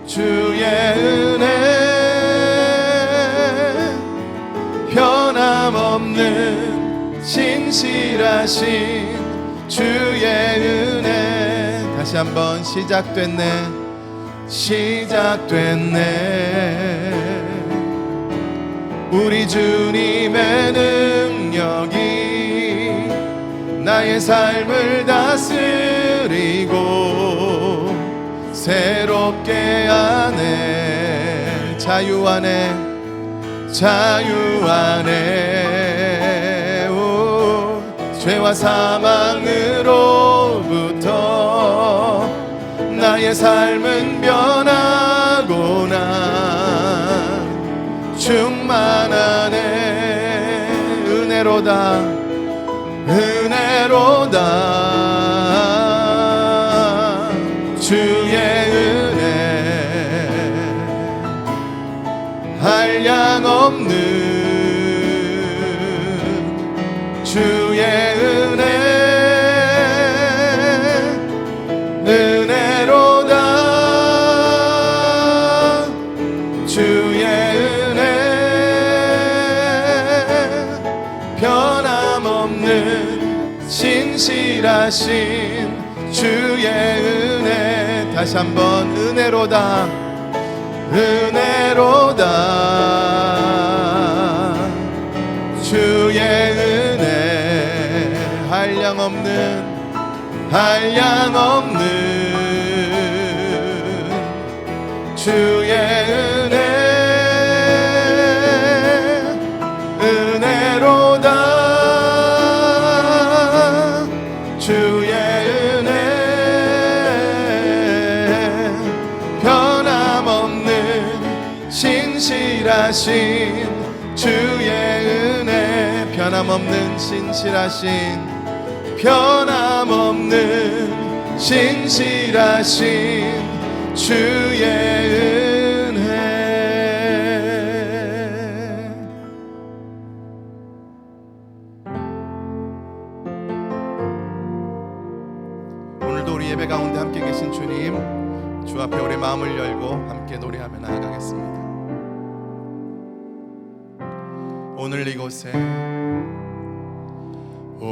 주의 은혜 변함없는 신실하신 주의 은혜. 다시 한번 시작됐네 우리 주님의 능력이 나의 삶을 다스리고 새롭게 하네. 자유 안에 오, 죄와 사망으로부터 나의 삶은 변하고나 충만하네. 은혜로다 주의 은혜 한량없는 주의 은혜 은혜로다 주의 은혜 변함없는 신실하신 주의 은혜. 다시 한번 은혜로다 주의 은혜 한량없는 주의 은혜 은혜로다 주의 은혜 변함없는 신실하신 주의 은혜 변함없는 신실하신 주의 은혜. 오늘도 우리 예배 가운데 함께 계신 주님, 주 앞에 우리 마음을 열고 함께 노래하며 나아가겠습니다.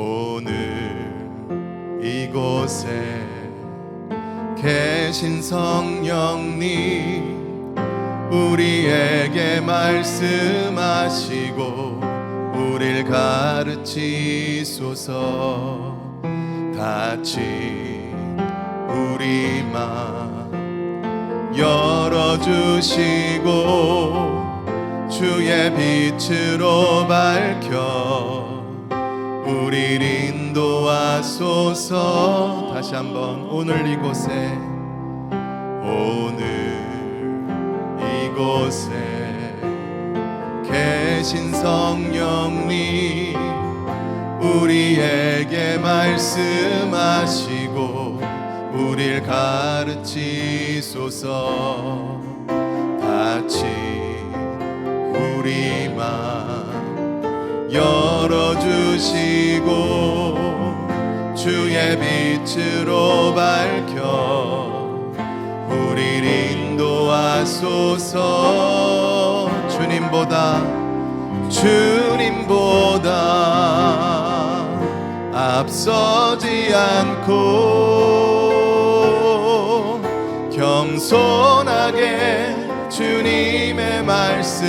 오늘 이곳에 계신 성령님 우리에게 말씀하시고 우릴 가르치소서. 닫힌 우리 맘 열어주시고 주의 빛으로 밝혀 우릴 인도하소서. 다시 한번 오늘 이곳에 계신 성령님 우리에게 말씀하시고 우릴 가르치소서. 닫힌 우리 맘 열어주시고 주의 빛으로 밝혀 우릴 인도하소서. 주님보다 앞서지 않고 겸손하게 주님의 말씀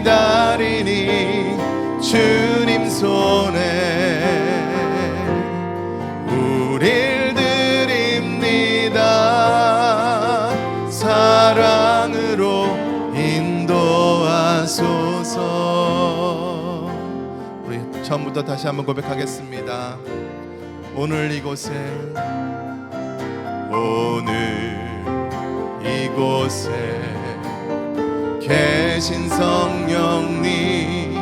기다리니 주님 손에 우릴 드립니다. 사랑으로 인도하소서. 우리 처음부터 다시 한번 고백하겠습니다. 오늘 이곳에 계신 성령님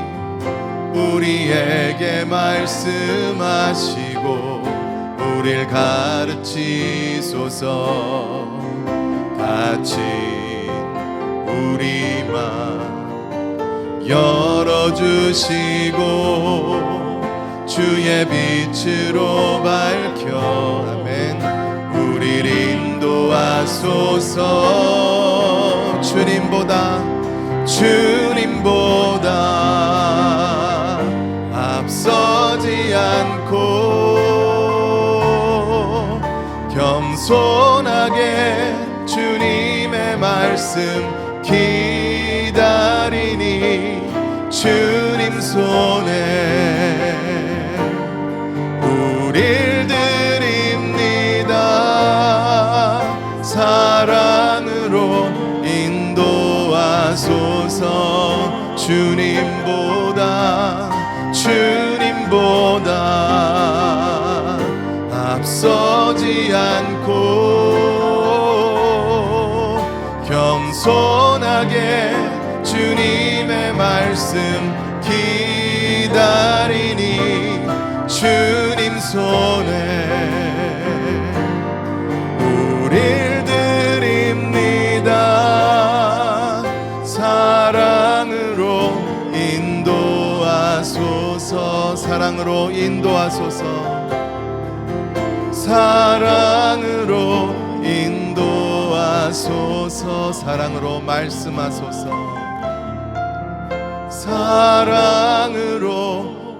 우리에게 말씀하시고 우릴 가르치소서. 닫힌 우리 맘 열어주시고 주의 빛으로 밝혀 아멘 우릴 인도하소서. 인도하소서. 주님보다 앞서지 않고 겸손하게 주님의 말씀 기다리니 주님 손에 우릴 드립니다. 사랑으로 인도하소서. 주님보다 앞서지 않고 겸손하게 주님의 말씀 기다리니 주님 손에 우릴 드립니다. 사랑으로 인도하소서. 사랑으로 인도하소서. 사랑으로 인도하소서. 사랑으로 말씀하소서. 사랑으로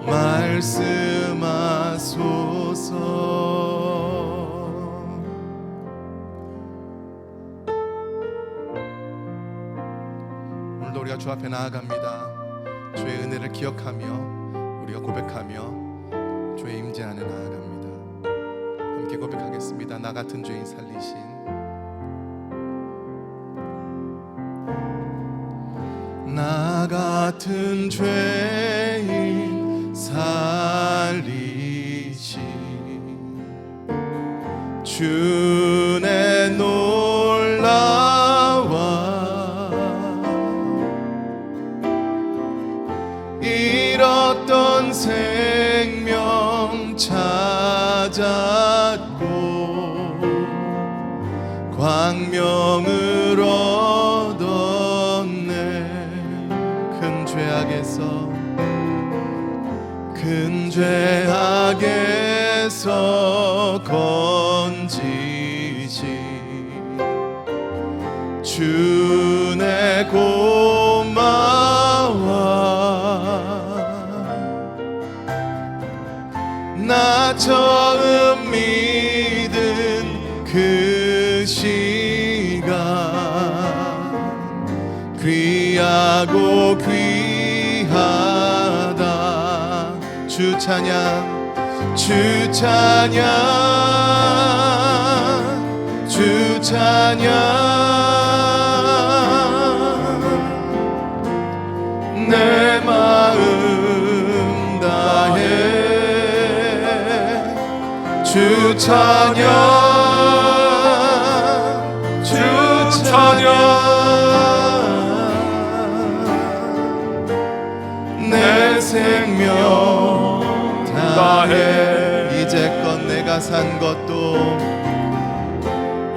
말씀하소서. 오늘도 우리가 주 앞에 나아갑니다. 주의 은혜를 기억하며 우리가 고백하며 주의 임재 안에 나아갑니다. 함께 고백하겠습니다. 나 같은 죄인 살리신 나 같은 죄인 살리신 주의 놀라와 잃었던 생명 찾았고 광명을 얻었네. 큰 죄악에서 건지시 주의 고마워. 나 처음 믿은 그 시간 귀하고 귀하다. 주 찬양, 주 찬양, 주 찬양. 내 마음 다해 주 찬양, 주 찬양. 내 생명 다해 이제껏 내가 산 것도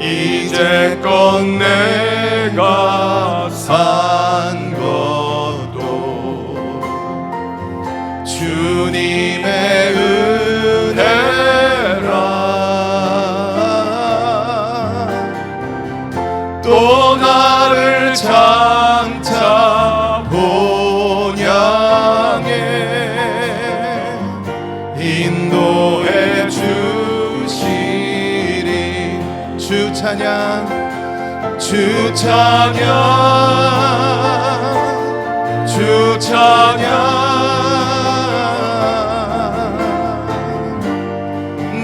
이제껏 내가 산 것도 주님의 은혜라. 또 나를 장차 인도해 주시리. 주 찬양, 주 찬양, 주 찬양.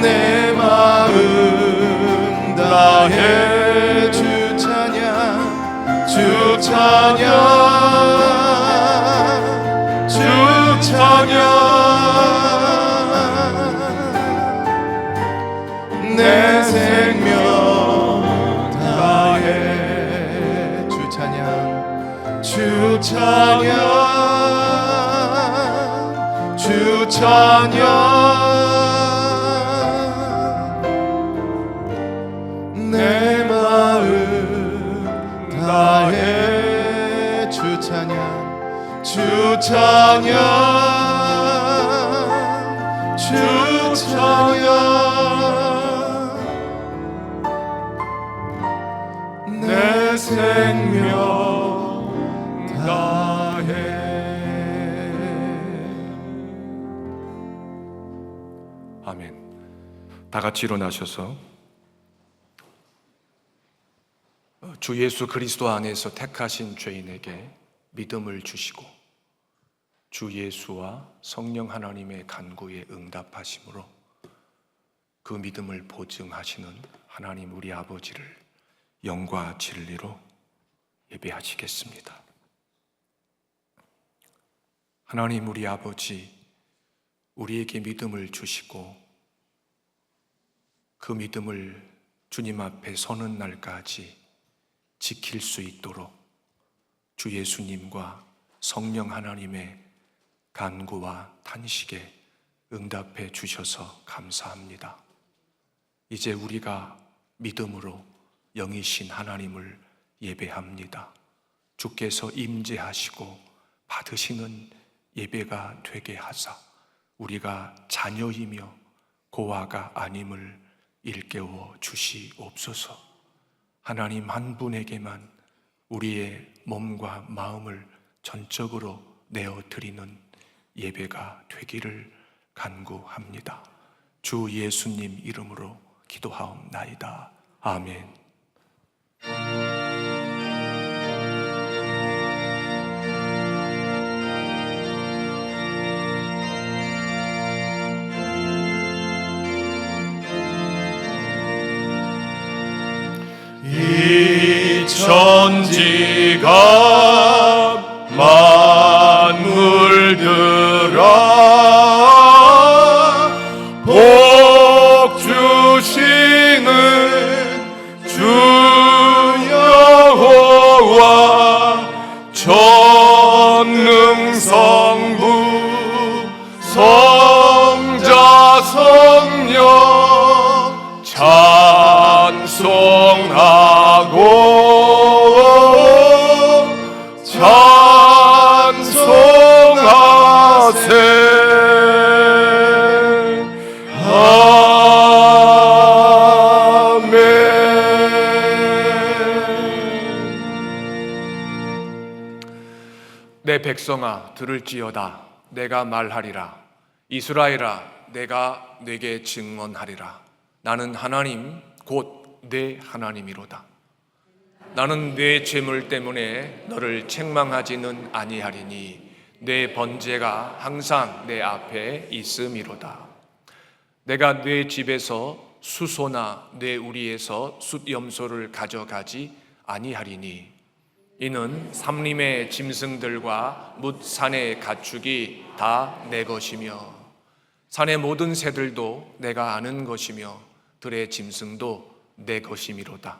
내 마음 다해 주 찬양, 주 찬양, 주 찬양. 내 생명 다해 주 찬양, 주 찬양, 주 찬양. 내 마음 다해 주 찬양, 주 찬양, 주 찬양. 다 같이 일어나셔서 주 예수 그리스도 안에서 택하신 죄인에게 믿음을 주시고 주 예수와 성령 하나님의 간구에 응답하심으로 그 믿음을 보증하시는 하나님 우리 아버지를 영과 진리로 예배하시겠습니다. 하나님 우리 아버지, 우리에게 믿음을 주시고 그 믿음을 주님 앞에 서는 날까지 지킬 수 있도록 주 예수님과 성령 하나님의 간구와 탄식에 응답해 주셔서 감사합니다. 이제 우리가 믿음으로 영이신 하나님을 예배합니다. 주께서 임재하시고 받으시는 예배가 되게 하사 우리가 자녀이며 고아가 아님을 일깨워 주시옵소서. 하나님 한 분에게만 우리의 몸과 마음을 전적으로 내어드리는 예배가 되기를 간구합니다. 주 예수님 이름으로 기도하옵나이다. 아멘. 이 천지가 만물들아 복 주시는 주 여호와 전능성부 성자 성령 찬송하고 찬송하세. 내 백성아 들을지어다. 내가 말하리라. 이스라엘아 내가 네게 증언하리라. 나는 하나님 곧 내 하나님이로다. 나는 네 죄물 때문에 너를 책망하지는 아니하리니 내 번제가 항상 내 앞에 있음이로다. 내가 네 집에서 수소나 네 우리에서 숫염소를 가져가지 아니하리니 이는 삼림의 짐승들과 뭇 산의 가축이 다 내 것이며 산의 모든 새들도 내가 아는 것이며 들의 짐승도 내 것이미로다.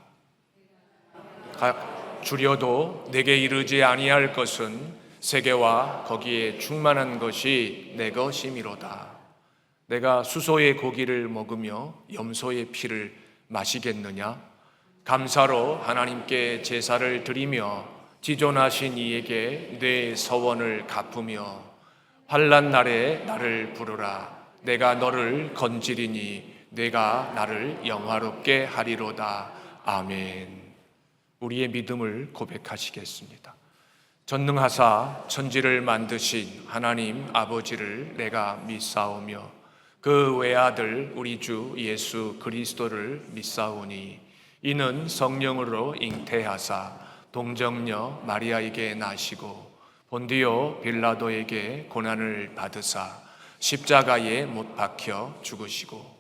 각 주려도 내게 이르지 아니할 것은 세계와 거기에 충만한 것이 내 것이미로다. 내가 수소의 고기를 먹으며 염소의 피를 마시겠느냐? 감사로 하나님께 제사를 드리며 지존하신 이에게 내 서원을 갚으며 환난 날에 나를 부르라. 내가 너를 건지리니 내가 나를 영화롭게 하리로다. 아멘. 우리의 믿음을 고백하시겠습니다. 전능하사 천지를 만드신 하나님 아버지를 내가 믿사오며 그 외아들 우리 주 예수 그리스도를 믿사오니 이는 성령으로 잉태하사 동정녀 마리아에게 나시고 본디오 빌라도에게 고난을 받으사 십자가에 못 박혀 죽으시고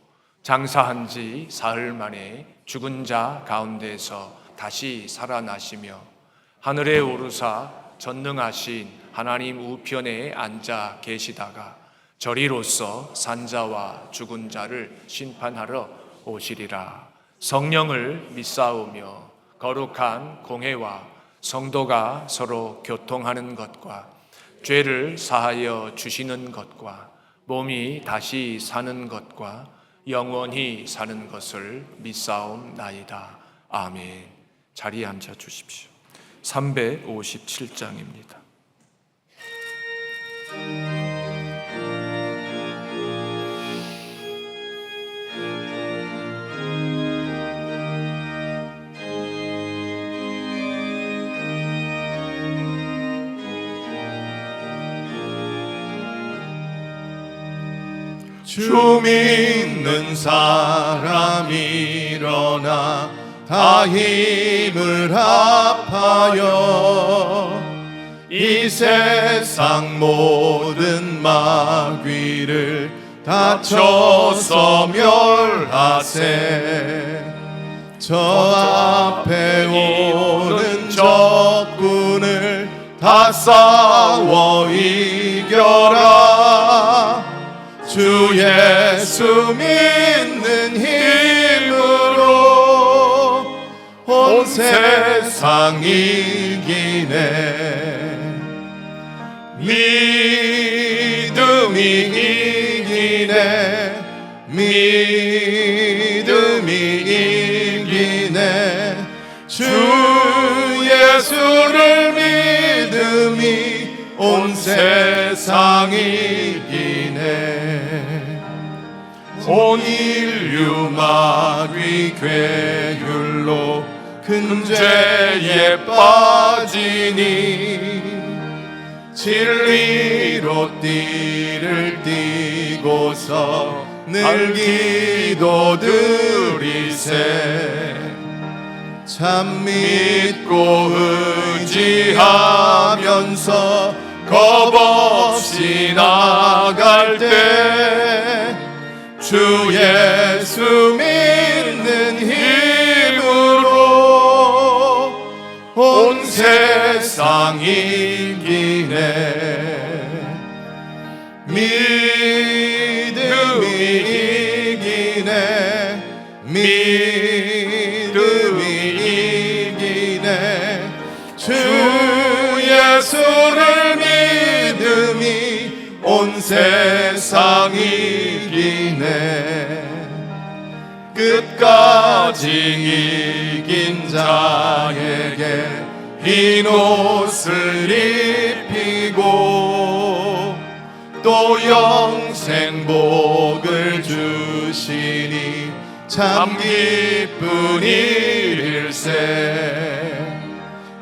장사한 지 사흘 만에 죽은 자 가운데서 다시 살아나시며 하늘에 오르사 전능하신 하나님 우편에 앉아 계시다가 저리로서 산자와 죽은 자를 심판하러 오시리라. 성령을 믿사오며 거룩한 공회와 성도가 서로 교통하는 것과 죄를 사하여 주시는 것과 몸이 다시 사는 것과 영원히 사는 것을 믿사옵나이다. 아멘. 자리에 앉아 주십시오. 357장입니다. 주 믿는 사람 일어나 다 힘을 합하여 이 세상 모든 마귀를 다쳐서 멸하세. 저 앞에 오는 적군을 다 싸워 이겨라. 주 예수 믿는 힘으로 온 세상 이기네. 믿음이 이기네. 믿음이 이기네. 주 예수를 믿음이 온 세상 이기네. 온 인류 마귀 괴율로 큰 죄에 빠지니 진리로 띠를 띠고서 늘 기도드리세. 참 믿고 의지하면서 겁없이 나갈 때 주 예수 믿는 힘으로 온 세상 이기네. 믿음이 이기네. 믿음이 이기네. 주 예수를 믿음이 온 세상 이기네. 끝까지 이긴 자에게 흰 옷을 입히고 또 영생 복을 주시니 참 기쁜 일일세.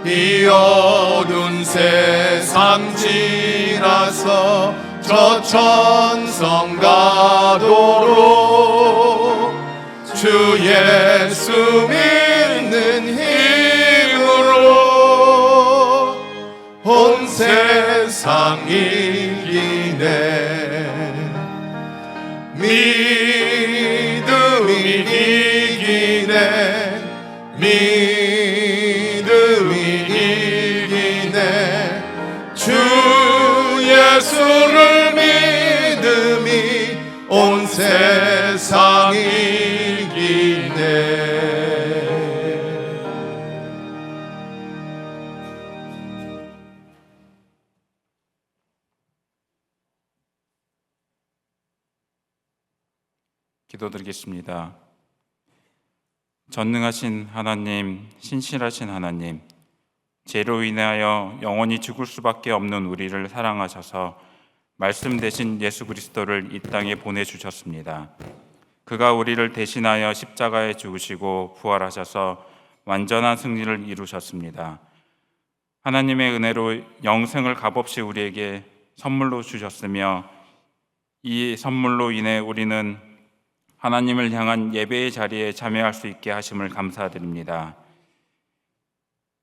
이 어두운 세상 지나서 저 천성 가도록 주 예수 믿는 힘으로 온 세상 이기네. 믿음이 이기네. 믿음이 이기네. 주 예수를 믿음이 온 세상 이기네. 기도드리겠습니다. 전능하신 하나님, 신실하신 하나님, 죄로 인하여 영원히 죽을 수밖에 없는 우리를 사랑하셔서 말씀 대신 예수 그리스도를 이 땅에 보내주셨습니다. 그가 우리를 대신하여 십자가에 죽으시고 부활하셔서 완전한 승리를 이루셨습니다. 하나님의 은혜로 영생을 값없이 우리에게 선물로 주셨으며 이 선물로 인해 우리는 하나님을 향한 예배의 자리에 참여할 수 있게 하심을 감사드립니다.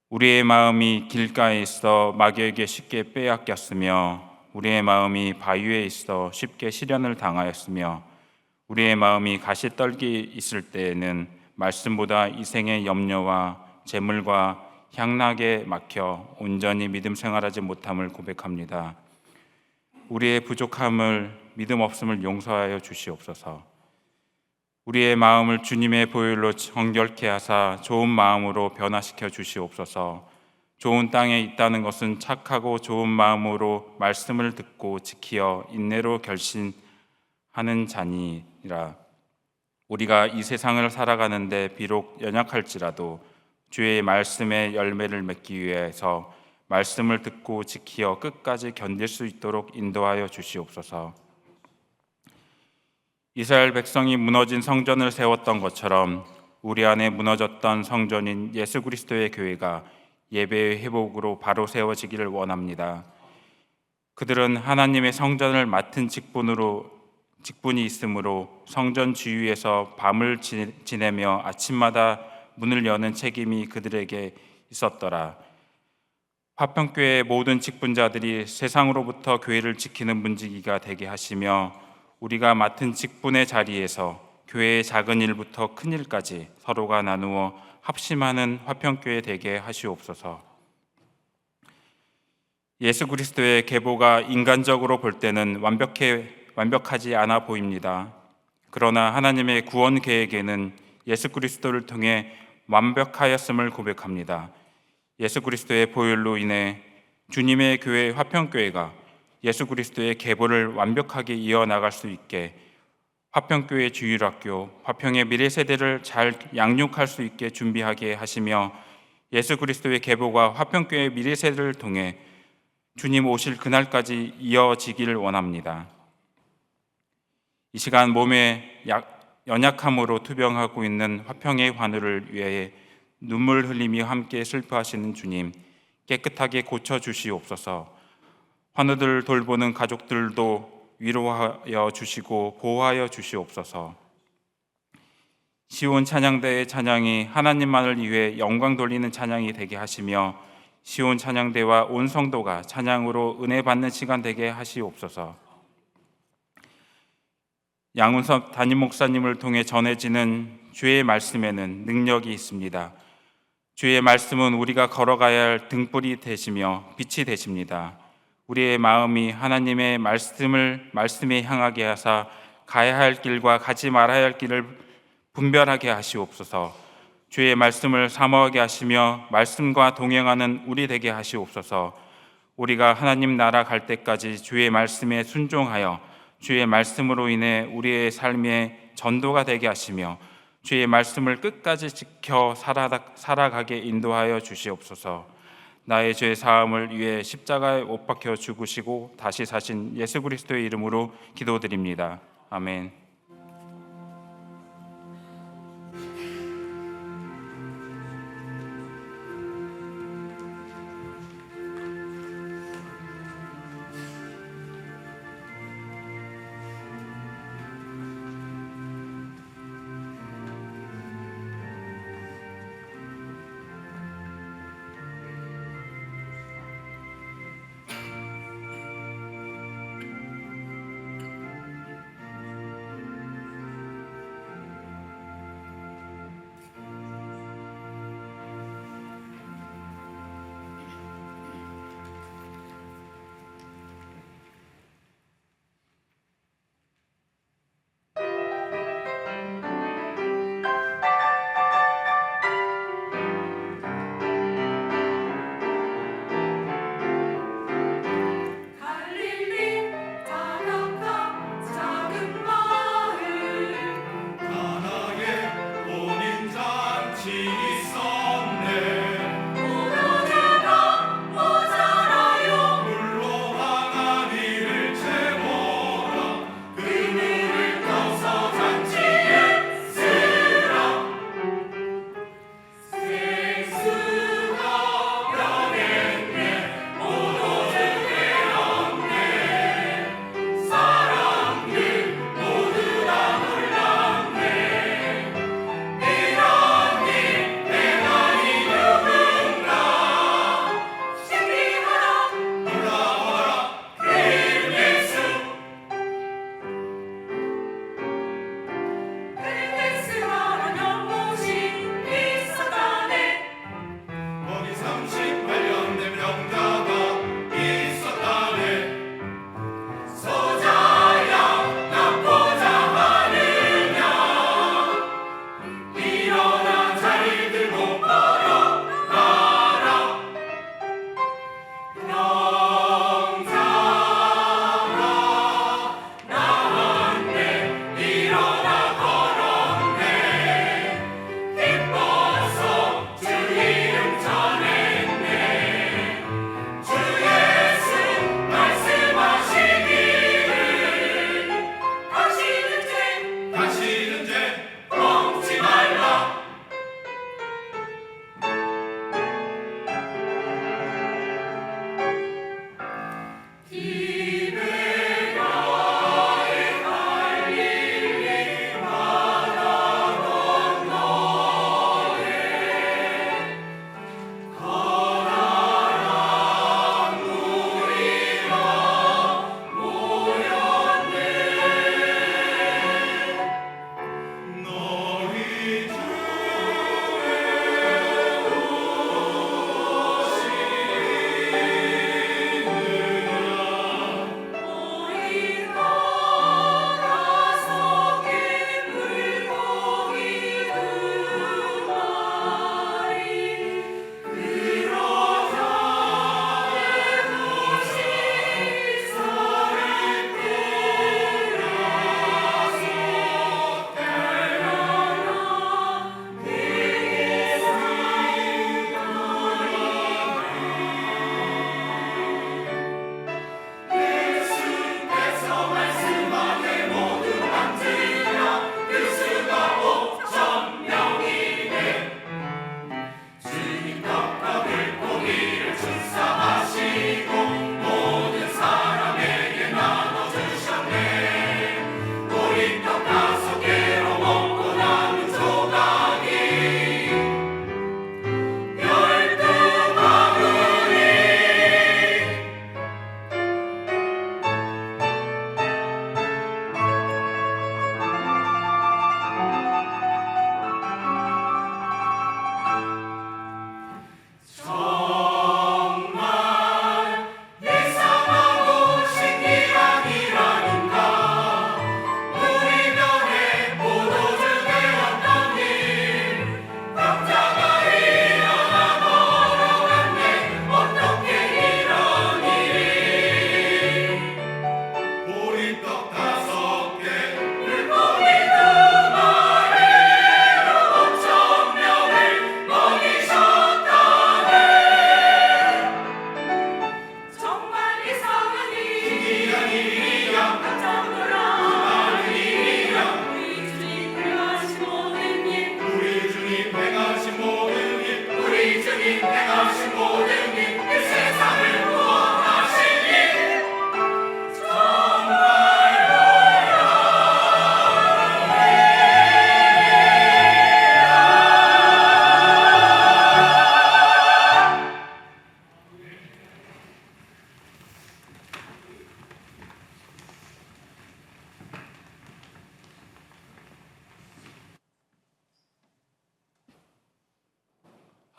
우리의 마음이 길가에 있어 마귀에게 쉽게 빼앗겼으며 우리의 마음이 바위에 있어 쉽게 시련을 당하였으며 우리의 마음이 가시떨기 있을 때에는 말씀보다 이생의 염려와 재물과 향락에 막혀 온전히 믿음 생활하지 못함을 고백합니다. 우리의 부족함을, 믿음 없음을 용서하여 주시옵소서. 우리의 마음을 주님의 보혈로 정결케 하사 좋은 마음으로 변화시켜 주시옵소서. 좋은 땅에 있다는 것은 착하고 좋은 마음으로 말씀을 듣고 지키어 인내로 결신하는 자니라. 우리가 이 세상을 살아가는데 비록 연약할지라도 주의 말씀의 열매를 맺기 위해서 말씀을 듣고 지키어 끝까지 견딜 수 있도록 인도하여 주시옵소서. 이스라엘 백성이 무너진 성전을 세웠던 것처럼 우리 안에 무너졌던 성전인 예수 그리스도의 교회가 예배의 회복으로 바로 세워지기를 원합니다. 그들은 하나님의 성전을 맡은 직분으로 직분이 있으므로 성전 주위에서 밤을 지내며 아침마다 문을 여는 책임이 그들에게 있었더라. 화평교회 모든 직분자들이 세상으로부터 교회를 지키는 문지기가 되게 하시며 우리가 맡은 직분의 자리에서 교회의 작은 일부터 큰 일까지 서로가 나누어 합심하는 화평교회 되게 하시옵소서. 예수 그리스도의 계보가 인간적으로 볼 때는 완벽하지 않아 보입니다. 그러나 하나님의 구원 계획에는 예수 그리스도를 통해 완벽하였음을 고백합니다. 예수 그리스도의 보혈로 인해 주님의 교회 화평교회가 예수 그리스도의 계보를 완벽하게 이어나갈 수 있게 화평교회 주일학교, 화평의 미래 세대를 잘 양육할 수 있게 준비하게 하시며 예수 그리스도의 계보가 화평교회 미래 세대를 통해 주님 오실 그날까지 이어지기를 원합니다. 이 시간 몸의 연약함으로 투병하고 있는 화평의 환우를 위해 눈물 흘리며 함께 슬퍼하시는 주님, 깨끗하게 고쳐주시옵소서. 환우들 돌보는 가족들도 위로하여 주시고 보호하여 주시옵소서. 시온 찬양대의 찬양이 하나님만을 위해 영광 돌리는 찬양이 되게 하시며 시온 찬양대와 온 성도가 찬양으로 은혜 받는 시간 되게 하시옵소서. 양운섭 담임 목사님을 통해 전해지는 주의 말씀에는 능력이 있습니다. 주의 말씀은 우리가 걸어가야 할 등불이 되시며 빛이 되십니다. 우리의 마음이 하나님의 말씀에 향하게 하사 가야 할 길과 가지 말아야 할 길을 분별하게 하시옵소서. 주의 말씀을 사모하게 하시며 말씀과 동행하는 우리 되게 하시옵소서. 우리가 하나님 나라 갈 때까지 주의 말씀에 순종하여 주의 말씀으로 인해 우리의 삶의 전도가 되게 하시며 주의 말씀을 끝까지 지켜 살아가게 인도하여 주시옵소서. 나의 죄 사함을 위해 십자가에 못 박혀 죽으시고 다시 사신 예수 그리스도의 이름으로 기도드립니다. 아멘.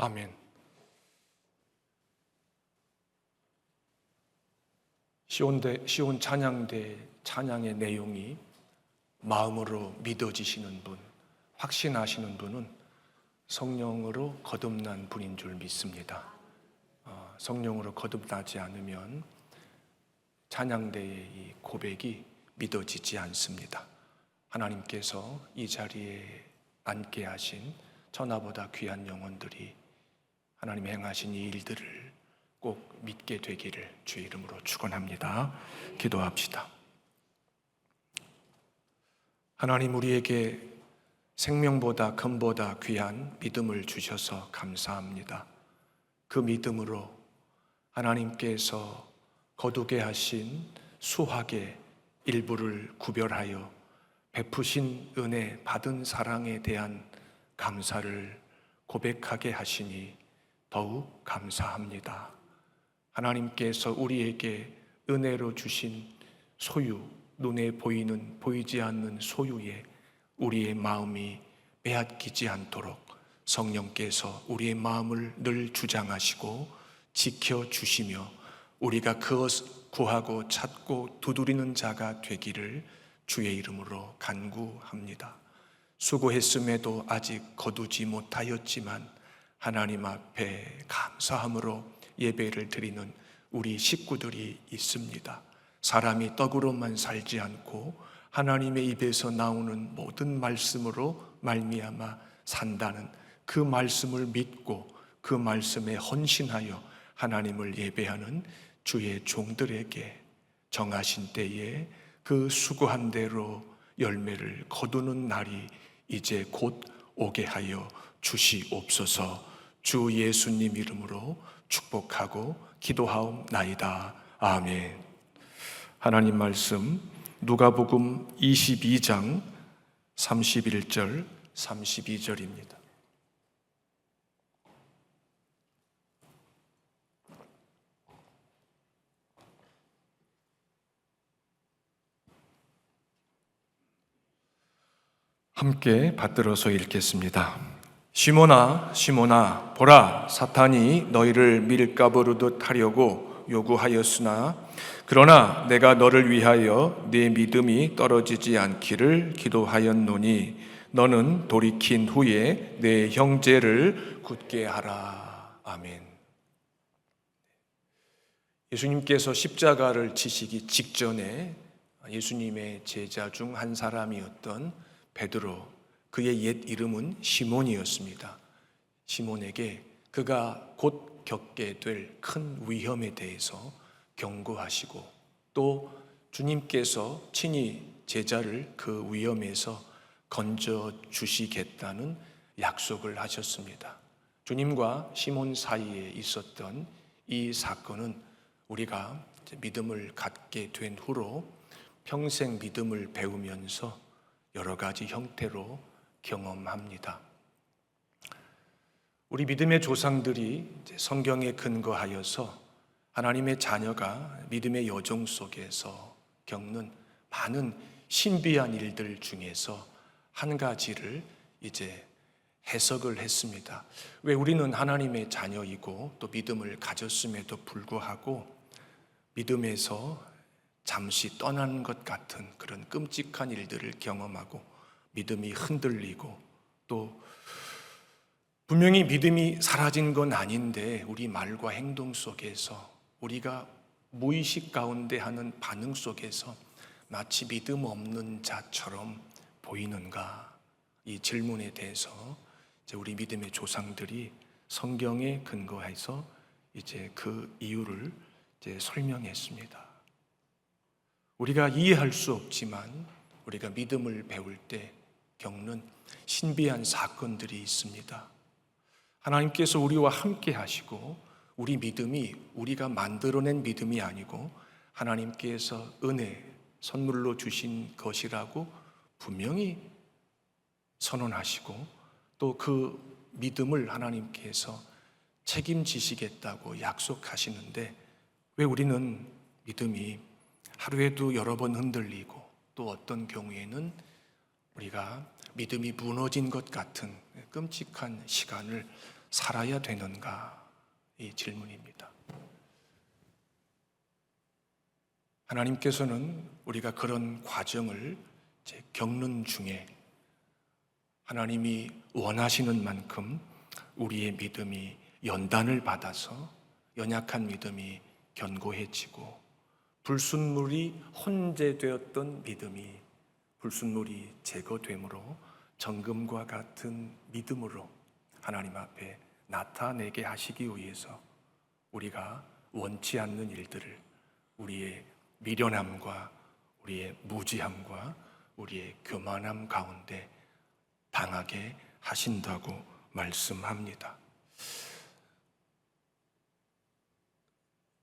아멘. 시온 찬양대 찬양의 내용이 마음으로 믿어지시는 분, 확신하시는 분은 성령으로 거듭난 분인 줄 믿습니다. 성령으로 거듭나지 않으면 찬양대의 이 고백이 믿어지지 않습니다. 하나님께서 이 자리에 앉게 하신 천하보다 귀한 영혼들이 하나님 행하신 이 일들을 꼭 믿게 되기를 주의 이름으로 축원합니다. 기도합시다. 하나님, 우리에게 생명보다 금보다 귀한 믿음을 주셔서 감사합니다. 그 믿음으로 하나님께서 거두게 하신 수확의 일부를 구별하여 베푸신 은혜, 받은 사랑에 대한 감사를 고백하게 하시니 더욱 감사합니다. 하나님께서 우리에게 은혜로 주신 소유, 눈에 보이는 보이지 않는 소유에 우리의 마음이 빼앗기지 않도록 성령께서 우리의 마음을 늘 주장하시고 지켜주시며 우리가 그것 구하고 찾고 두드리는 자가 되기를 주의 이름으로 간구합니다. 수고했음에도 아직 거두지 못하였지만 하나님 앞에 감사함으로 예배를 드리는 우리 식구들이 있습니다. 사람이 떡으로만 살지 않고 하나님의 입에서 나오는 모든 말씀으로 말미암아 산다는 그 말씀을 믿고 그 말씀에 헌신하여 하나님을 예배하는 주의 종들에게 정하신 때에 그 수고한 대로 열매를 거두는 날이 이제 곧 오게 하여 주시옵소서. 주 예수님 이름으로 축복하고 기도하옵나이다. 아멘. 하나님 말씀 누가복음 22장 31절 32절입니다. 함께 받들어서 읽겠습니다. 시몬아, 시몬아, 보라, 사탄이 너희를 밀가부르듯 하려고 요구하였으나 그러나 내가 너를 위하여 네 믿음이 떨어지지 않기를 기도하였노니 너는 돌이킨 후에 내 형제를 굳게 하라. 아멘. 예수님께서 십자가를 지시기 직전에 예수님의 제자 중 한 사람이었던 베드로, 그의 옛 이름은 시몬이었습니다. 시몬에게 그가 곧 겪게 될 큰 위험에 대해서 경고하시고 또 주님께서 친히 제자를 그 위험에서 건져 주시겠다는 약속을 하셨습니다. 주님과 시몬 사이에 있었던 이 사건은 우리가 믿음을 갖게 된 후로 평생 믿음을 배우면서 여러 가지 형태로 경험합니다. 우리 믿음의 조상들이 성경에 근거하여서 하나님의 자녀가 믿음의 여정 속에서 겪는 많은 신비한 일들 중에서 한 가지를 이제 해석을 했습니다. 왜 우리는 하나님의 자녀이고 또 믿음을 가졌음에도 불구하고 믿음에서 잠시 떠나는 것 같은 그런 끔찍한 일들을 경험하고 믿음이 흔들리고 또 분명히 믿음이 사라진 건 아닌데 우리 말과 행동 속에서 우리가 무의식 가운데 하는 반응 속에서 마치 믿음 없는 자처럼 보이는가? 이 질문에 대해서 이제 우리 믿음의 조상들이 성경에 근거해서 이제 그 이유를 이제 설명했습니다. 우리가 이해할 수 없지만 우리가 믿음을 배울 때 겪는 신비한 사건들이 있습니다. 하나님께서 우리와 함께 하시고 우리 믿음이 우리가 만들어낸 믿음이 아니고 하나님께서 은혜, 선물로 주신 것이라고 분명히 선언하시고 또 그 믿음을 하나님께서 책임지시겠다고 약속하시는데 왜 우리는 믿음이 하루에도 여러 번 흔들리고 또 어떤 경우에는 우리가 믿음이 무너진 것 같은 끔찍한 시간을 살아야 되는가? 이 질문입니다. 하나님께서는 우리가 그런 과정을 겪는 중에 하나님이 원하시는 만큼 우리의 믿음이 연단을 받아서 연약한 믿음이 견고해지고 불순물이 혼재되었던 믿음이 불순물이 제거되므로 정금과 같은 믿음으로 하나님 앞에 나타내게 하시기 위해서 우리가 원치 않는 일들을 우리의 미련함과 우리의 무지함과 우리의 교만함 가운데 당하게 하신다고 말씀합니다.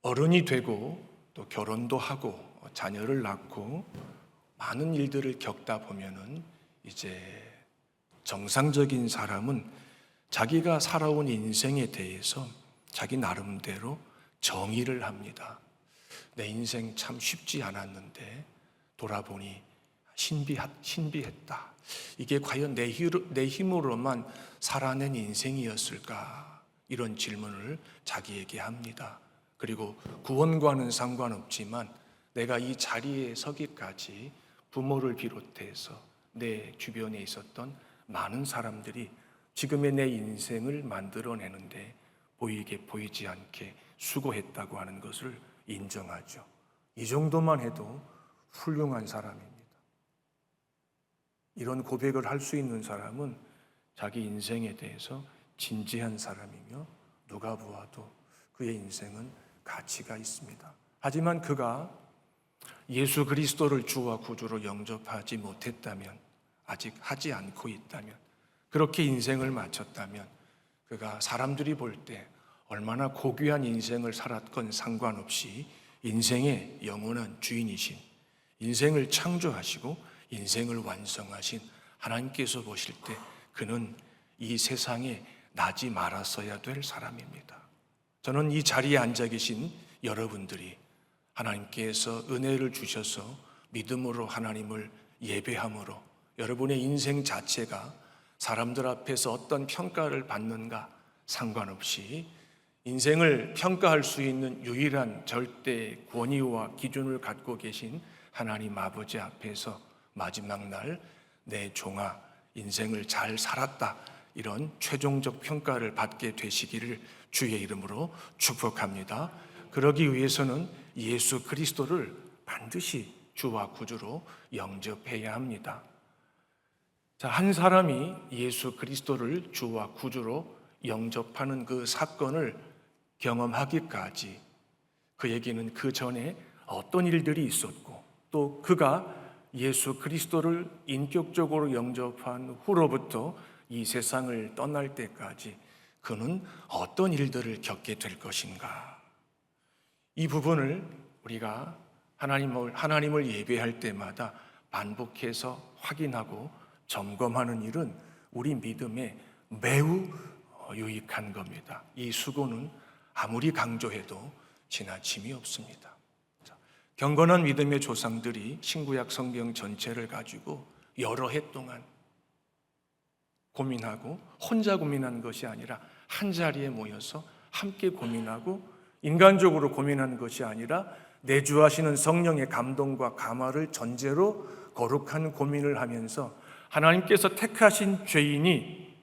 어른이 되고 또 결혼도 하고 자녀를 낳고 많은 일들을 겪다 보면은 이제 정상적인 사람은 자기가 살아온 인생에 대해서 자기 나름대로 정의를 합니다. 내 인생 참 쉽지 않았는데 돌아보니 신비했다. 이게 과연 내 힘으로만 살아낸 인생이었을까? 이런 질문을 자기에게 합니다. 그리고 구원과는 상관없지만 내가 이 자리에 서기까지 부모를 비롯해서 내 주변에 있었던 많은 사람들이 지금의 내 인생을 만들어내는데 보이지 않게 수고했다고 하는 것을 인정하죠. 이 정도만 해도 훌륭한 사람입니다. 이런 고백을 할 수 있는 사람은 자기 인생에 대해서 진지한 사람이며 누가 보아도 그의 인생은 가치가 있습니다. 하지만 그가 예수 그리스도를 주와 구주로 영접하지 못했다면, 아직 하지 않고 있다면, 그렇게 인생을 마쳤다면 그가 사람들이 볼 때 얼마나 고귀한 인생을 살았건 상관없이 인생의 영원한 주인이신, 인생을 창조하시고 인생을 완성하신 하나님께서 보실 때 그는 이 세상에 나지 말았어야 될 사람입니다. 저는 이 자리에 앉아 계신 여러분들이 하나님께서 은혜를 주셔서 믿음으로 하나님을 예배함으로 여러분의 인생 자체가 사람들 앞에서 어떤 평가를 받는가 상관없이 인생을 평가할 수 있는 유일한 절대 권위와 기준을 갖고 계신 하나님 아버지 앞에서 마지막 날 내 종아 인생을 잘 살았다, 이런 최종적 평가를 받게 되시기를 주의 이름으로 축복합니다. 그러기 위해서는 예수 그리스도를 반드시 주와 구주로 영접해야 합니다. 자, 한 사람이 예수 그리스도를 주와 구주로 영접하는 그 사건을 경험하기까지 그에게는 그 전에 어떤 일들이 있었고 또 그가 예수 그리스도를 인격적으로 영접한 후로부터 이 세상을 떠날 때까지 그는 어떤 일들을 겪게 될 것인가? 이 부분을 우리가 하나님을 예배할 때마다 반복해서 확인하고 점검하는 일은 우리 믿음에 매우 유익한 겁니다. 이 수고는 아무리 강조해도 지나침이 없습니다. 경건한 믿음의 조상들이 신구약 성경 전체를 가지고 여러 해 동안 고민하고 혼자 고민하는 것이 아니라 한 자리에 모여서 함께 고민하고 인간적으로 고민하는 것이 아니라 내주하시는 성령의 감동과 감화를 전제로 거룩한 고민을 하면서 하나님께서 택하신 죄인이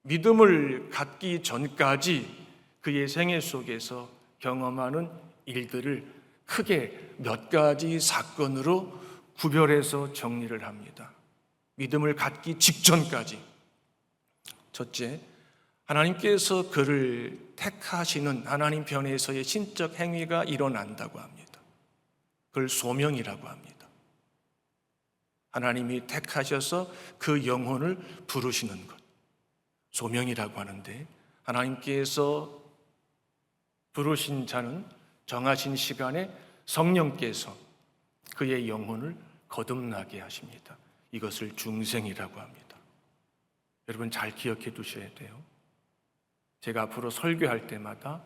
믿음을 갖기 전까지 그의 생애 속에서 경험하는 일들을 크게 몇 가지 사건으로 구별해서 정리를 합니다. 믿음을 갖기 직전까지. 첫째, 하나님께서 그를 택하시는 하나님 편에서의 신적 행위가 일어난다고 합니다. 그걸 소명이라고 합니다. 하나님이 택하셔서 그 영혼을 부르시는 것, 소명이라고 하는데, 하나님께서 부르신 자는 정하신 시간에 성령께서 그의 영혼을 거듭나게 하십니다. 이것을 중생이라고 합니다. 여러분 잘 기억해 두셔야 돼요. 제가 앞으로 설교할 때마다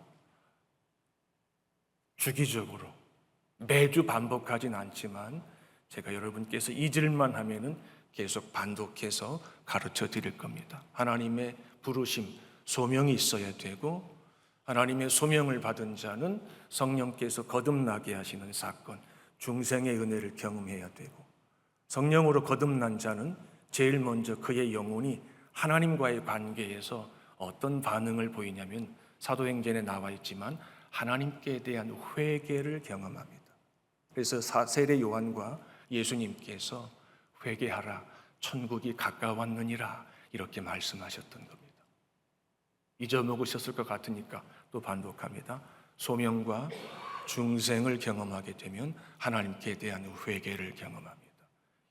주기적으로 매주 반복하진 않지만 제가 여러분께서 잊을만 하면은 계속 반복해서 가르쳐 드릴 겁니다. 하나님의 부르심, 소명이 있어야 되고, 하나님의 소명을 받은 자는 성령께서 거듭나게 하시는 사건, 중생의 은혜를 경험해야 되고, 성령으로 거듭난 자는 제일 먼저 그의 영혼이 하나님과의 관계에서 어떤 반응을 보이냐면, 사도행전에 나와 있지만 하나님께 대한 회개를 경험합니다. 그래서 세례 요한과 예수님께서 회개하라, 천국이 가까웠느니라 이렇게 말씀하셨던 겁니다. 잊어먹으셨을 것 같으니까 또 반복합니다. 소명과 중생을 경험하게 되면 하나님께 대한 회개를 경험합니다.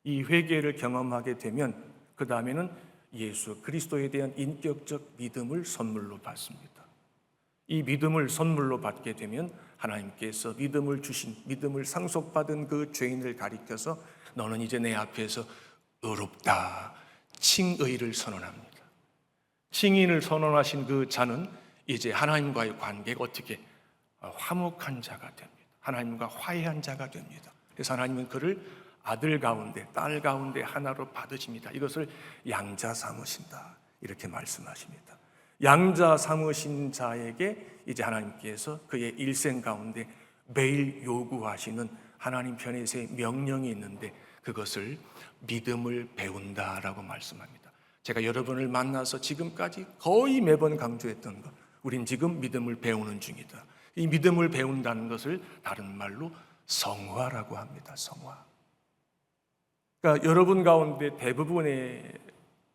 이 회개를 경험하게 되면 그 다음에는 예수 그리스도에 대한 인격적 믿음을 선물로 받습니다. 이 믿음을 선물로 받게 되면 하나님께서 믿음을 주신, 믿음을 상속받은 그 죄인을 가리켜서 너는 이제 내 앞에서 의롭다, 칭의를 선언합니다. 칭의를 선언하신 그 자는 이제 하나님과의 관계가 어떻게 화목한 자가 됩니다. 하나님과 화해한 자가 됩니다. 그래서 하나님은 그를 아들 가운데, 딸 가운데 하나로 받으십니다. 이것을 양자 삼으신다 이렇게 말씀하십니다. 양자 삼으신 자에게 이제 하나님께서 그의 일생 가운데 매일 요구하시는 하나님 편에서의 명령이 있는데, 그것을 믿음을 배운다라고 말씀합니다. 제가 여러분을 만나서 지금까지 거의 매번 강조했던 것, 우린 지금 믿음을 배우는 중이다. 이 믿음을 배운다는 것을 다른 말로 성화라고 합니다. 성화. 그러니까 여러분 가운데 대부분의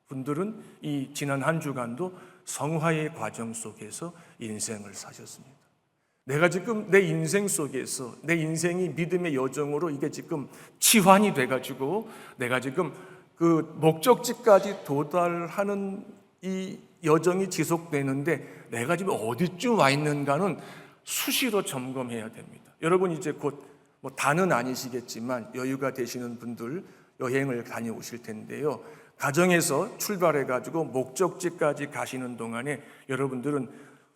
분들은 이 지난 한 주간도 성화의 과정 속에서 인생을 사셨습니다. 내가 지금 내 인생 속에서 내 인생이 믿음의 여정으로 이게 지금 치환이 돼가지고 내가 지금 그 목적지까지 도달하는 이 여정이 지속되는데 내가 지금 어디쯤 와 있는가는 수시로 점검해야 됩니다. 여러분 이제 곧 뭐 다는 아니시겠지만 여유가 되시는 분들 여행을 다녀오실 텐데요. 가정에서 출발해가지고 목적지까지 가시는 동안에 여러분들은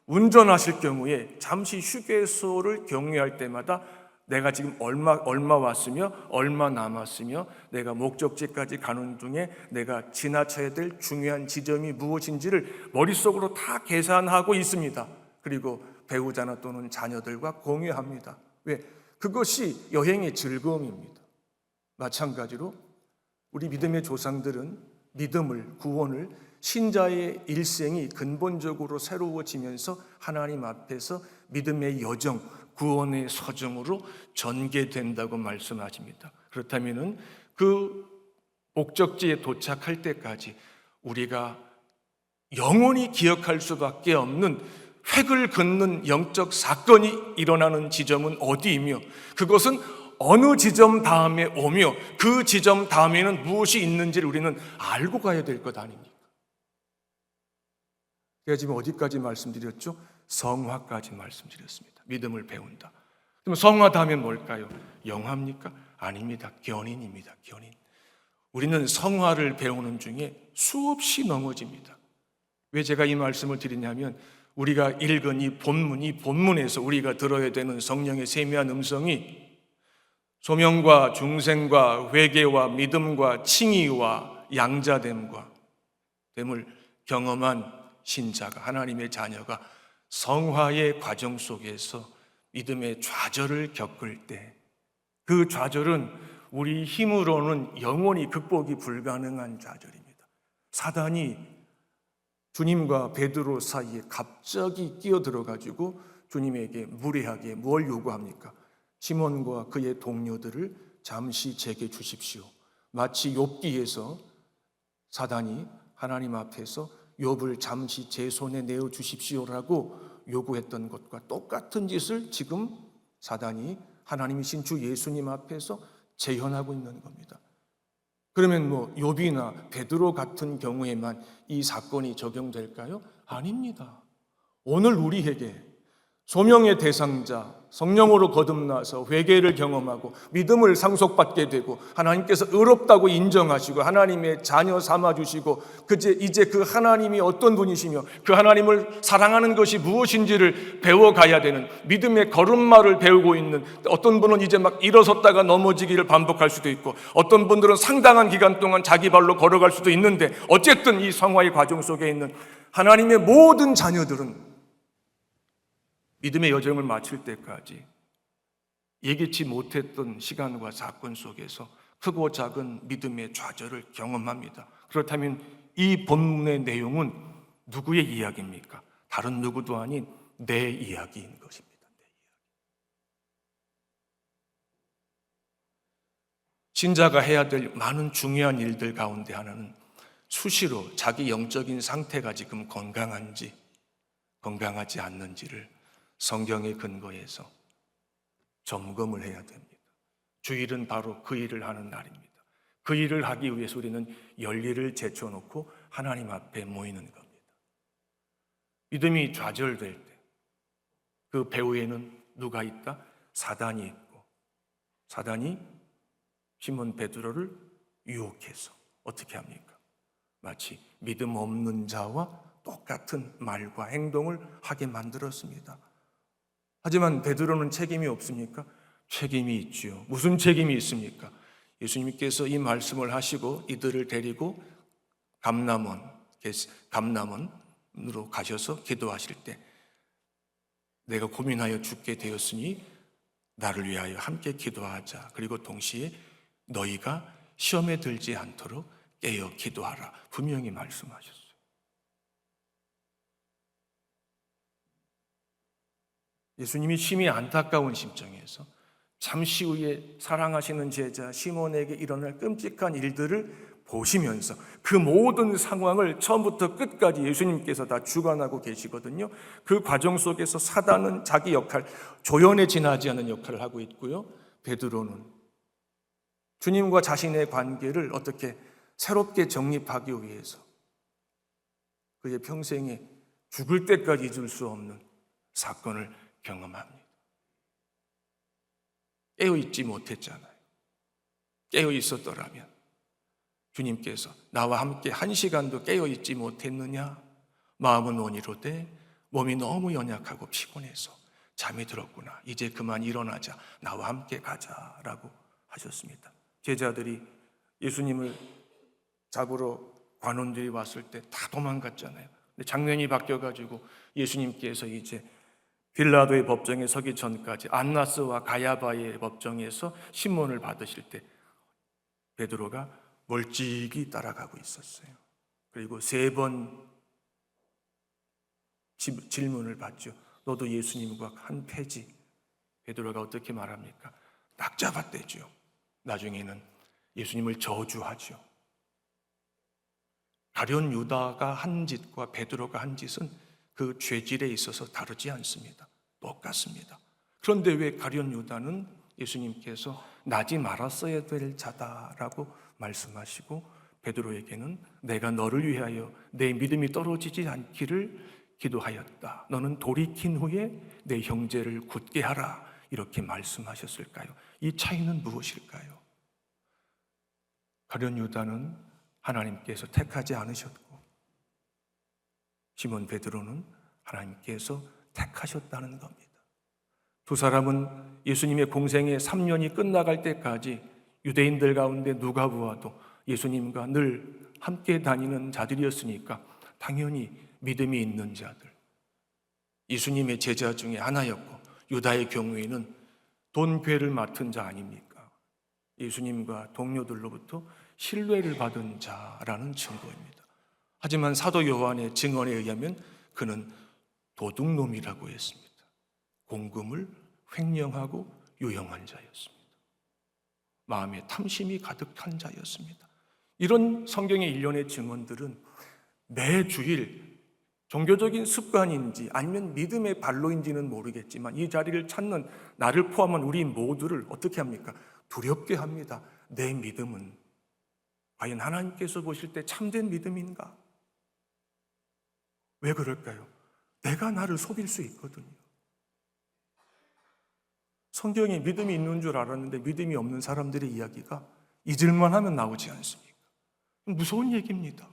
운전하실 경우에 잠시 휴게소를 경유할 때마다 내가 지금 얼마 왔으며 얼마 남았으며 내가 목적지까지 가는 중에 내가 지나쳐야 될 중요한 지점이 무엇인지를 머릿속으로 다 계산하고 있습니다. 그리고 배우자나 또는 자녀들과 공유합니다. 왜? 그것이 여행의 즐거움입니다. 마찬가지로 우리 믿음의 조상들은 믿음을, 구원을 신자의 일생이 근본적으로 새로워지면서 하나님 앞에서 믿음의 여정, 구원의 서정으로 전개된다고 말씀하십니다. 그렇다면 그 목적지에 도착할 때까지 우리가 영원히 기억할 수밖에 없는 획을 긋는 영적 사건이 일어나는 지점은 어디이며 그것은 어느 지점 다음에 오며 그 지점 다음에는 무엇이 있는지를 우리는 알고 가야 될 것 아닙니까? 제가 지금 어디까지 말씀드렸죠? 성화까지 말씀드렸습니다. 믿음을 배운다. 그럼 성화 다음엔 뭘까요? 영화입니까? 아닙니다. 견인입니다. 견인. 우리는 성화를 배우는 중에 수없이 넘어집니다. 왜 제가 이 말씀을 드리냐면 우리가 읽은 이 본문에서 우리가 들어야 되는 성령의 세미한 음성이 소명과 중생과 회개와 믿음과 칭의와 양자됨과 됨을 경험한 신자가, 하나님의 자녀가 성화의 과정 속에서 믿음의 좌절을 겪을 때 그 좌절은 우리 힘으로는 영원히 극복이 불가능한 좌절입니다. 사단이 주님과 베드로 사이에 갑자기 끼어들어가지고 주님에게 무례하게 뭘 요구합니까? 시몬과 그의 동료들을 잠시 제게 주십시오. 마치 욥기에서 사단이 하나님 앞에서 욥을 잠시 제 손에 내어 주십시오라고 요구했던 것과 똑같은 짓을 지금 사단이 하나님이신 주 예수님 앞에서 재현하고 있는 겁니다. 그러면 뭐 욥이나 베드로 같은 경우에만 이 사건이 적용될까요? 아닙니다. 오늘 우리에게 소명의 대상자, 성령으로 거듭나서 회개를 경험하고 믿음을 상속받게 되고 하나님께서 의롭다고 인정하시고 하나님의 자녀 삼아주시고 이제 그 하나님이 어떤 분이시며 그 하나님을 사랑하는 것이 무엇인지를 배워가야 되는 믿음의 걸음마를 배우고 있는, 어떤 분은 이제 막 일어섰다가 넘어지기를 반복할 수도 있고 어떤 분들은 상당한 기간 동안 자기 발로 걸어갈 수도 있는데, 어쨌든 이 성화의 과정 속에 있는 하나님의 모든 자녀들은 믿음의 여정을 마칠 때까지 예기치 못했던 시간과 사건 속에서 크고 작은 믿음의 좌절을 경험합니다. 그렇다면 이 본문의 내용은 누구의 이야기입니까? 다른 누구도 아닌 내 이야기인 것입니다. 내 이야기. 신자가 해야 될 많은 중요한 일들 가운데 하나는 수시로 자기 영적인 상태가 지금 건강한지 건강하지 않는지를 성경의 근거에서 점검을 해야 됩니다. 주일은 바로 그 일을 하는 날입니다. 그 일을 하기 위해서 우리는 열일을 제쳐놓고 하나님 앞에 모이는 겁니다. 믿음이 좌절될 때 그 배후에는 누가 있다? 사단이 있고, 사단이 시몬 베드로를 유혹해서 어떻게 합니까? 마치 믿음 없는 자와 똑같은 말과 행동을 하게 만들었습니다. 하지만 베드로는 책임이 없습니까? 책임이 있지요. 무슨 책임이 있습니까? 예수님께서 이 말씀을 하시고 이들을 데리고 감람원으로 가셔서 기도하실 때 내가 고민하여 죽게 되었으니 나를 위하여 함께 기도하자. 그리고 동시에 너희가 시험에 들지 않도록 깨어 기도하라. 분명히 말씀하셨어요. 예수님이 심히 안타까운 심정에서 잠시 후에 사랑하시는 제자 시몬에게 일어날 끔찍한 일들을 보시면서 그 모든 상황을 처음부터 끝까지 예수님께서 다 주관하고 계시거든요. 그 과정 속에서 사단은 자기 역할, 조연에 지나지 않은 역할을 하고 있고요. 베드로는 주님과 자신의 관계를 어떻게 새롭게 정립하기 위해서 그의 평생에 죽을 때까지 잊을 수 없는 사건을 경험합니다. 깨어있지 못했잖아요. 깨어있었더라면 주님께서 나와 함께 한 시간도 깨어있지 못했느냐? 마음은 원이로되 몸이 너무 연약하고 피곤해서 잠이 들었구나. 이제 그만 일어나자. 나와 함께 가자라고 하셨습니다. 제자들이 예수님을 잡으러 관원들이 왔을 때 다 도망갔잖아요. 근데 장면이 바뀌어가지고 예수님께서 이제 빌라도의 법정에 서기 전까지 안나스와 가야바의 법정에서 신문을 받으실 때 베드로가 멀찍이 따라가고 있었어요. 그리고 3번 질문을 받죠. 너도 예수님과 한 패지? 베드로가 어떻게 말합니까? 딱 잡아떼죠. 나중에는 예수님을 저주하죠. 가룟 유다가 한 짓과 베드로가 한 짓은 그 죄질에 있어서 다르지 않습니다. 똑같습니다. 그런데 왜 가룟 유다는 예수님께서 나지 말았어야 될 자다라고 말씀하시고 베드로에게는 내가 너를 위하여 내 믿음이 떨어지지 않기를 기도하였다. 너는 돌이킨 후에 내 형제를 굳게 하라. 이렇게 말씀하셨을까요? 이 차이는 무엇일까요? 가룟 유다는 하나님께서 택하지 않으셨고 시몬 베드로는 하나님께서 택하셨다는 겁니다. 두 사람은 예수님의 공생의 3년이 끝나갈 때까지 유대인들 가운데 누가 보아도 예수님과 늘 함께 다니는 자들이었으니까 당연히 믿음이 있는 자들, 예수님의 제자 중에 하나였고 유다의 경우에는 돈괴를 맡은 자 아닙니까? 예수님과 동료들로부터 신뢰를 받은 자라는 증거입니다. 하지만 사도 요한의 증언에 의하면 그는 도둑놈이라고 했습니다. 공금을 횡령하고 유용한 자였습니다. 마음에 탐심이 가득한 자였습니다. 이런 성경의 일련의 증언들은 매 주일 종교적인 습관인지 아니면 믿음의 발로인지는 모르겠지만 이 자리를 찾는 나를 포함한 우리 모두를 어떻게 합니까? 두렵게 합니다. 내 믿음은 과연 하나님께서 보실 때 참된 믿음인가? 왜 그럴까요? 내가 나를 속일 수 있거든요. 성경에 믿음이 있는 줄 알았는데 믿음이 없는 사람들의 이야기가 잊을만 하면 나오지 않습니까? 무서운 얘기입니다.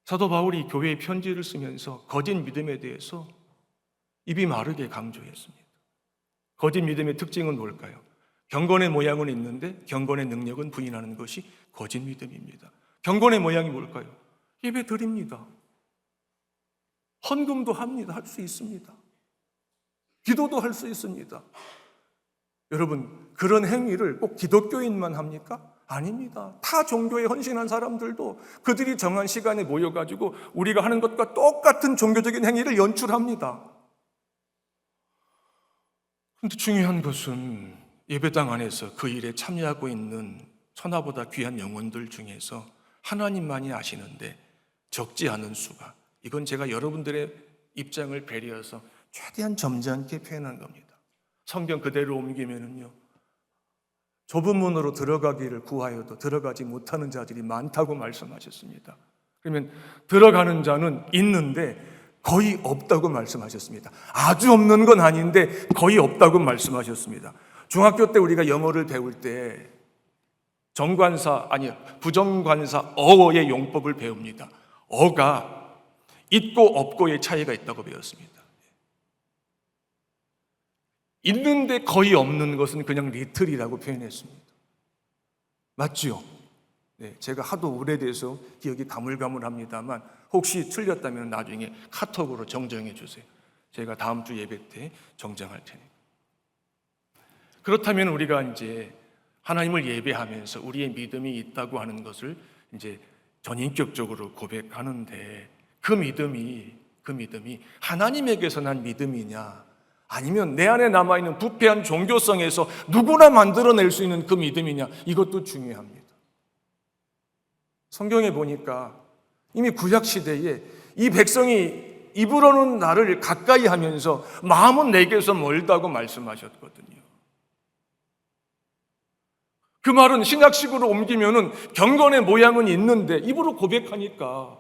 사도 바울이 교회에 편지를 쓰면서 거짓 믿음에 대해서 입이 마르게 강조했습니다. 거짓 믿음의 특징은 뭘까요? 경건의 모양은 있는데 경건의 능력은 부인하는 것이 거짓 믿음입니다. 경건의 모양이 뭘까요? 예배 드립니다. 헌금도 합니다. 할 수 있습니다. 기도도 할 수 있습니다. 여러분, 그런 행위를 꼭 기독교인만 합니까? 아닙니다. 타 종교에 헌신한 사람들도 그들이 정한 시간에 모여가지고 우리가 하는 것과 똑같은 종교적인 행위를 연출합니다. 그런데 중요한 것은 예배당 안에서 그 일에 참여하고 있는 천하보다 귀한 영혼들 중에서 하나님만이 아시는데 적지 않은 수가, 이건 제가 여러분들의 입장을 배려해서 최대한 점잖게 표현한 겁니다. 성경 그대로 옮기면은요, 좁은 문으로 들어가기를 구하여도 들어가지 못하는 자들이 많다고 말씀하셨습니다. 그러면 들어가는 자는 있는데 거의 없다고 말씀하셨습니다. 아주 없는 건 아닌데 거의 없다고 말씀하셨습니다. 중학교 때 우리가 영어를 배울 때 부정관사 어의 용법을 배웁니다. 어가 있고 없고의 차이가 있다고 배웠습니다. 있는데 거의 없는 것은 그냥 리틀이라고 표현했습니다. 맞죠? 네, 제가 하도 오래돼서 기억이 가물가물합니다만 혹시 틀렸다면 나중에 카톡으로 정정해 주세요. 제가 다음 주 예배 때 정정할 테니까. 그렇다면 우리가 이제 하나님을 예배하면서 우리의 믿음이 있다고 하는 것을 이제 전인격적으로 고백하는데 그 믿음이 하나님에게서 난 믿음이냐, 아니면 내 안에 남아있는 부패한 종교성에서 누구나 만들어낼 수 있는 그 믿음이냐, 이것도 중요합니다. 성경에 보니까 이미 구약시대에 이 백성이 입으로는 나를 가까이 하면서 마음은 내게서 멀다고 말씀하셨거든요. 그 말은 신약식으로 옮기면은 경건의 모양은 있는데 입으로 고백하니까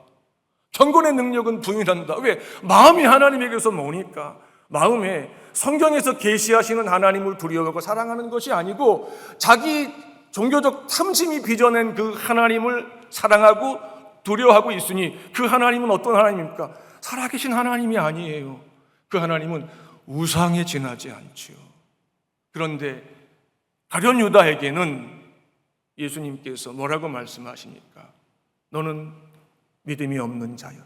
경건의 능력은 부인한다. 왜? 마음이 하나님에게서 머니까. 마음에 성경에서 계시하시는 하나님을 두려워하고 사랑하는 것이 아니고 자기 종교적 탐심이 빚어낸 그 하나님을 사랑하고 두려워하고 있으니 그 하나님은 어떤 하나님입니까? 살아계신 하나님이 아니에요. 그 하나님은 우상에 지나지 않지요. 그런데 가룟 유다에게는 예수님께서 뭐라고 말씀하십니까? 너는 믿음이 없는 자였고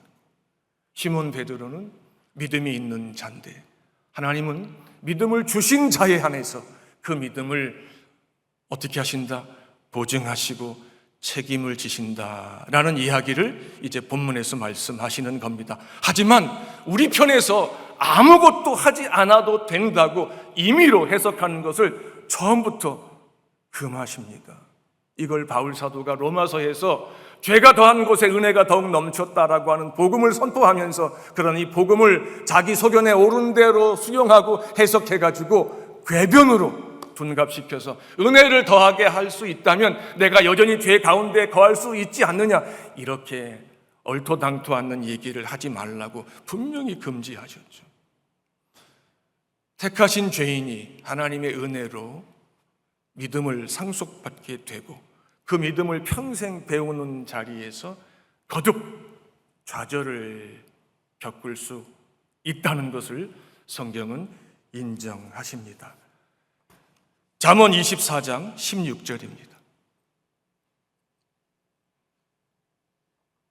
시몬 베드로는 믿음이 있는 자인데 하나님은 믿음을 주신 자에 한해서 그 믿음을 어떻게 하신다? 보증하시고 책임을 지신다라는 이야기를 이제 본문에서 말씀하시는 겁니다. 하지만 우리 편에서 아무것도 하지 않아도 된다고 임의로 해석하는 것을 처음부터 금하십니다. 이걸 바울 사도가 로마서에서 죄가 더한 곳에 은혜가 더욱 넘쳤다라고 하는 복음을 선포하면서 그런 이 복음을 자기 소견에 옳은 대로 수용하고 해석해가지고 궤변으로 둔갑시켜서 은혜를 더하게 할 수 있다면 내가 여전히 죄 가운데 거할 수 있지 않느냐, 이렇게 얼토당토 않는 얘기를 하지 말라고 분명히 금지하셨죠. 택하신 죄인이 하나님의 은혜로 믿음을 상속받게 되고 그 믿음을 평생 배우는 자리에서 거듭 좌절을 겪을 수 있다는 것을 성경은 인정하십니다. 잠언 24장 16절입니다.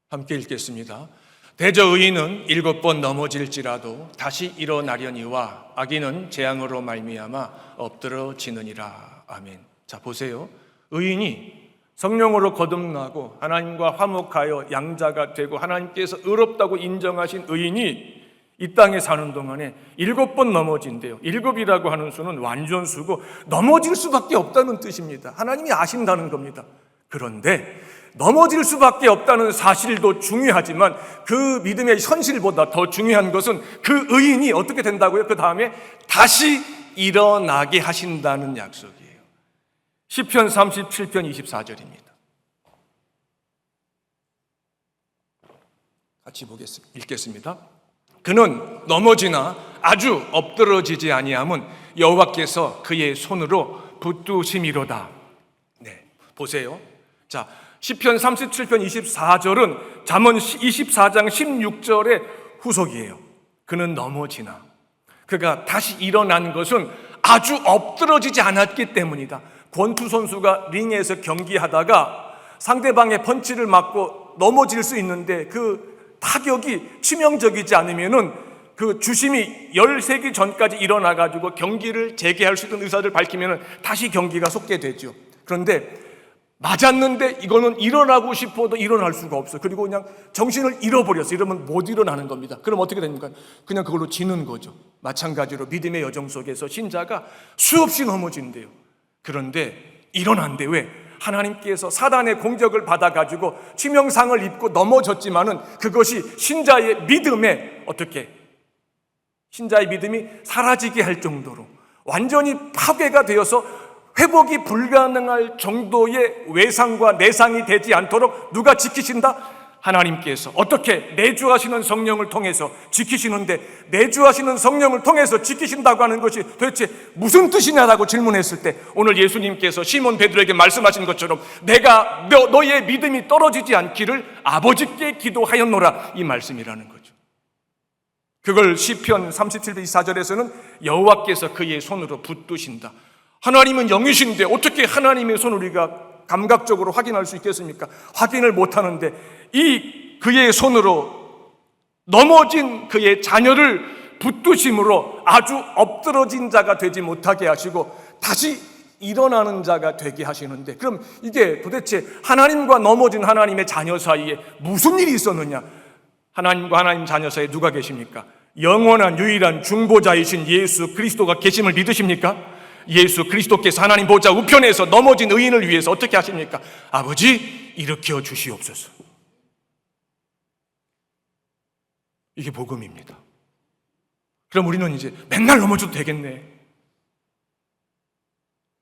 함께 읽겠습니다. 대저 의인은 7번 넘어질지라도 다시 일어나려니와 악인은 재앙으로 말미암아 엎드러지느니라. 아멘. 자, 보세요. 의인이 성령으로 거듭나고 하나님과 화목하여 양자가 되고 하나님께서 의롭다고 인정하신 의인이 이 땅에 사는 동안에 7번 넘어진대요. 7이라고 하는 수는 완전수고 넘어질 수밖에 없다는 뜻입니다. 하나님이 아신다는 겁니다. 그런데 넘어질 수밖에 없다는 사실도 중요하지만 그 믿음의 현실보다 더 중요한 것은 그 의인이 어떻게 된다고요? 그 다음에 다시 일어나게 하신다는 약속이에요. 시편 37편 24절입니다. 같이 읽겠습니다. 그는 넘어지나 아주 엎드러지지 아니함은 여호와께서 그의 손으로 붙드심이로다. 네, 보세요. 자, 시편 37편 24절은 잠언 24장 16절의 후속이에요. 그는 넘어지나 그가 다시 일어난 것은 아주 엎드러지지 않았기 때문이다. 권투 선수가 링에서 경기하다가 상대방의 펀치를 맞고 넘어질 수 있는데 그 타격이 치명적이지 않으면은 그 주심이 13기 전까지 일어나가지고 경기를 재개할 수 있는 의사를 밝히면은 다시 경기가 속게 되죠. 그런데 맞았는데 이거는 일어나고 싶어도 일어날 수가 없어. 그리고 그냥 정신을 잃어버렸어. 이러면 못 일어나는 겁니다. 그럼 어떻게 됩니까? 그냥 그걸로 지는 거죠. 마찬가지로 믿음의 여정 속에서 신자가 수없이 넘어진대요. 그런데 일어난대. 왜? 하나님께서 사단의 공격을 받아가지고 치명상을 입고 넘어졌지만은 그것이 신자의 믿음에 어떻게? 신자의 믿음이 사라지게 할 정도로 완전히 파괴가 되어서 회복이 불가능할 정도의 외상과 내상이 되지 않도록 누가 지키신다? 하나님께서. 어떻게? 내주하시는 성령을 통해서 지키시는데, 내주하시는 성령을 통해서 지키신다고 하는 것이 도대체 무슨 뜻이냐라고 질문했을 때 오늘 예수님께서 시몬 베드로에게 말씀하신 것처럼 내가 너의 믿음이 떨어지지 않기를 아버지께 기도하였노라, 이 말씀이라는 거죠. 그걸 시편 37편 24절에서는 여호와께서 그의 손으로 붙드신다. 하나님은 영이신데 어떻게 하나님의 손을 우리가 감각적으로 확인할 수 있겠습니까? 확인을 못하는데 이 그의 손으로 넘어진 그의 자녀를 붙드심으로 아주 엎드러진 자가 되지 못하게 하시고 다시 일어나는 자가 되게 하시는데, 그럼 이게 도대체 하나님과 넘어진 하나님의 자녀 사이에 무슨 일이 있었느냐? 하나님과 하나님 자녀 사이에 누가 계십니까? 영원한 유일한 중보자이신 예수 그리스도가 계심을 믿으십니까? 예수 그리스도께서 하나님 보좌 우편에서 넘어진 의인을 위해서 어떻게 하십니까? 아버지, 일으켜 주시옵소서. 이게 복음입니다. 그럼 우리는 이제 맨날 넘어져도 되겠네.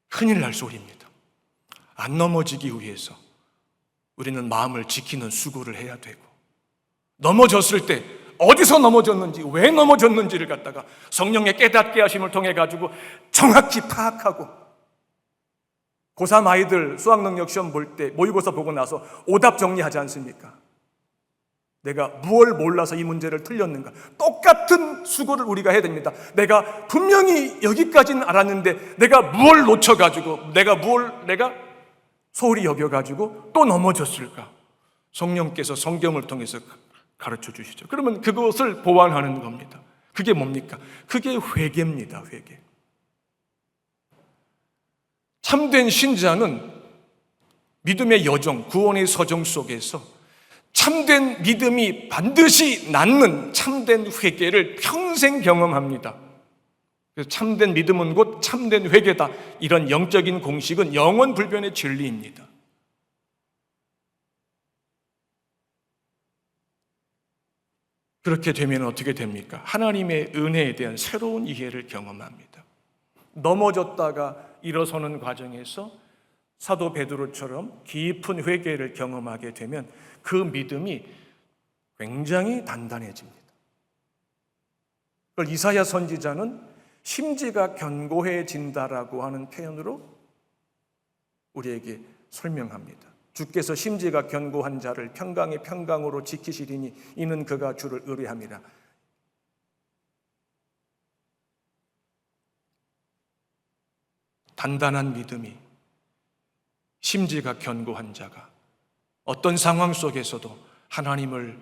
큰일 날 소리입니다. 안 넘어지기 위해서 우리는 마음을 지키는 수고를 해야 되고, 넘어졌을 때 어디서 넘어졌는지, 왜 넘어졌는지를 갖다가 성령의 깨닫게 하심을 통해 가지고 정확히 파악하고, 고3 아이들 수학능력 시험 볼 때 모의고사 보고 나서 오답 정리하지 않습니까? 내가 무엇을 몰라서 이 문제를 틀렸는가? 똑같은 수고를 우리가 해야 됩니다. 내가 분명히 여기까지는 알았는데 내가 무엇을 놓쳐가지고, 내가 소홀히 여겨가지고 또 넘어졌을까? 성령께서 성경을 통해서 가르쳐 주시죠. 그러면 그것을 보완하는 겁니다. 그게 뭡니까? 그게 회개입니다. 회개. 참된 신자는 믿음의 여정, 구원의 서정 속에서 참된 믿음이 반드시 낳는 참된 회개를 평생 경험합니다. 그래서 참된 믿음은 곧 참된 회개다. 이런 영적인 공식은 영원 불변의 진리입니다. 그렇게 되면 어떻게 됩니까? 하나님의 은혜에 대한 새로운 이해를 경험합니다. 넘어졌다가 일어서는 과정에서 사도 베드로처럼 깊은 회개를 경험하게 되면 그 믿음이 굉장히 단단해집니다. 그걸 이사야 선지자는 심지가 견고해진다라고 하는 표현으로 우리에게 설명합니다. 주께서 심지가 견고한 자를 평강의 평강으로 지키시리니 이는 그가 주를 의뢰함이라. 단단한 믿음이, 심지가 견고한 자가 어떤 상황 속에서도 하나님을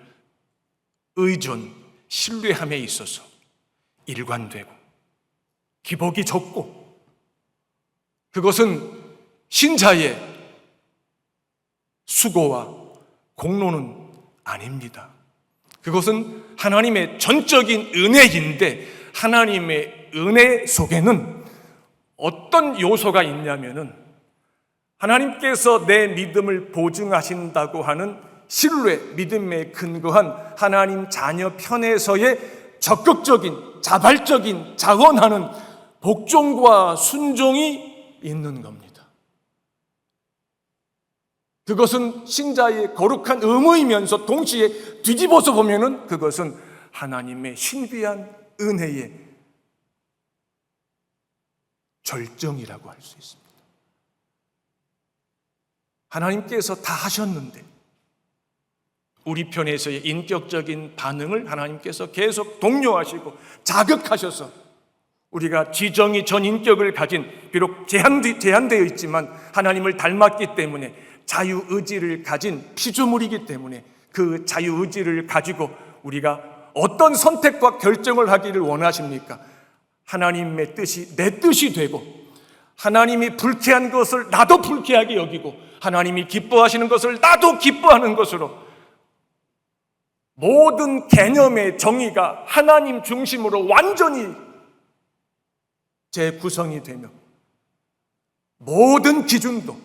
의존, 신뢰함에 있어서 일관되고 기복이 적고, 그것은 신자의 수고와 공로는 아닙니다. 그것은 하나님의 전적인 은혜인데, 하나님의 은혜 속에는 어떤 요소가 있냐면은 하나님께서 내 믿음을 보증하신다고 하는 신뢰, 믿음에 근거한 하나님 자녀 편에서의 적극적인, 자발적인 자원하는 복종과 순종이 있는 겁니다. 그것은 신자의 거룩한 의무이면서 동시에 뒤집어서 보면은 그것은 하나님의 신비한 은혜의 절정이라고 할 수 있습니다. 하나님께서 다 하셨는데 우리 편에서의 인격적인 반응을 하나님께서 계속 독려하시고 자극하셔서 우리가 지정이 전인격을 가진, 비록 제한되어 있지만 하나님을 닮았기 때문에 자유의지를 가진 피조물이기 때문에 그 자유의지를 가지고 우리가 어떤 선택과 결정을 하기를 원하십니까? 하나님의 뜻이 내 뜻이 되고, 하나님이 불쾌한 것을 나도 불쾌하게 여기고, 하나님이 기뻐하시는 것을 나도 기뻐하는 것으로 모든 개념의 정의가 하나님 중심으로 완전히 재구성이 되며 모든 기준도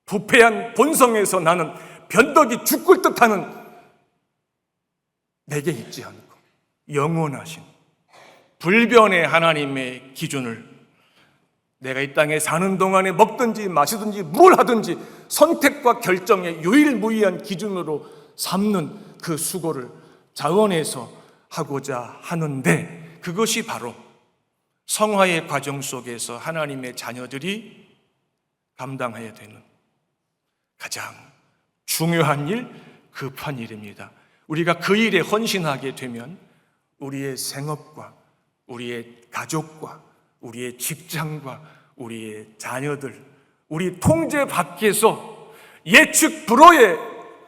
부패한 본성에서 나는 변덕이 죽을 듯하는 내게 있지 않고 영원하신 불변의 하나님의 기준을 내가 이 땅에 사는 동안에 먹든지 마시든지 뭘 하든지 선택과 결정의 유일무이한 기준으로 삼는 그 수고를 자원해서 하고자 하는데, 그것이 바로 성화의 과정 속에서 하나님의 자녀들이 감당해야 되는 가장 중요한 일, 급한 일입니다. 우리가 그 일에 헌신하게 되면 우리의 생업과 우리의 가족과 우리의 직장과 우리의 자녀들, 우리 통제 밖에서 예측 불허의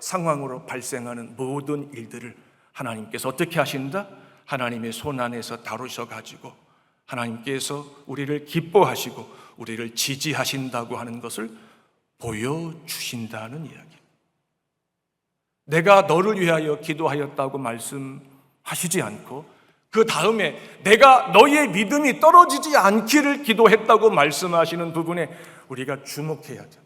상황으로 발생하는 모든 일들을 하나님께서 어떻게 하신다? 하나님의 손 안에서 다루셔가지고 하나님께서 우리를 기뻐하시고 우리를 지지하신다고 하는 것을 보여주신다는 이야기. 내가 너를 위하여 기도하였다고 말씀하시지 않고 그 다음에 내가 너의 믿음이 떨어지지 않기를 기도했다고 말씀하시는 부분에 우리가 주목해야 돼.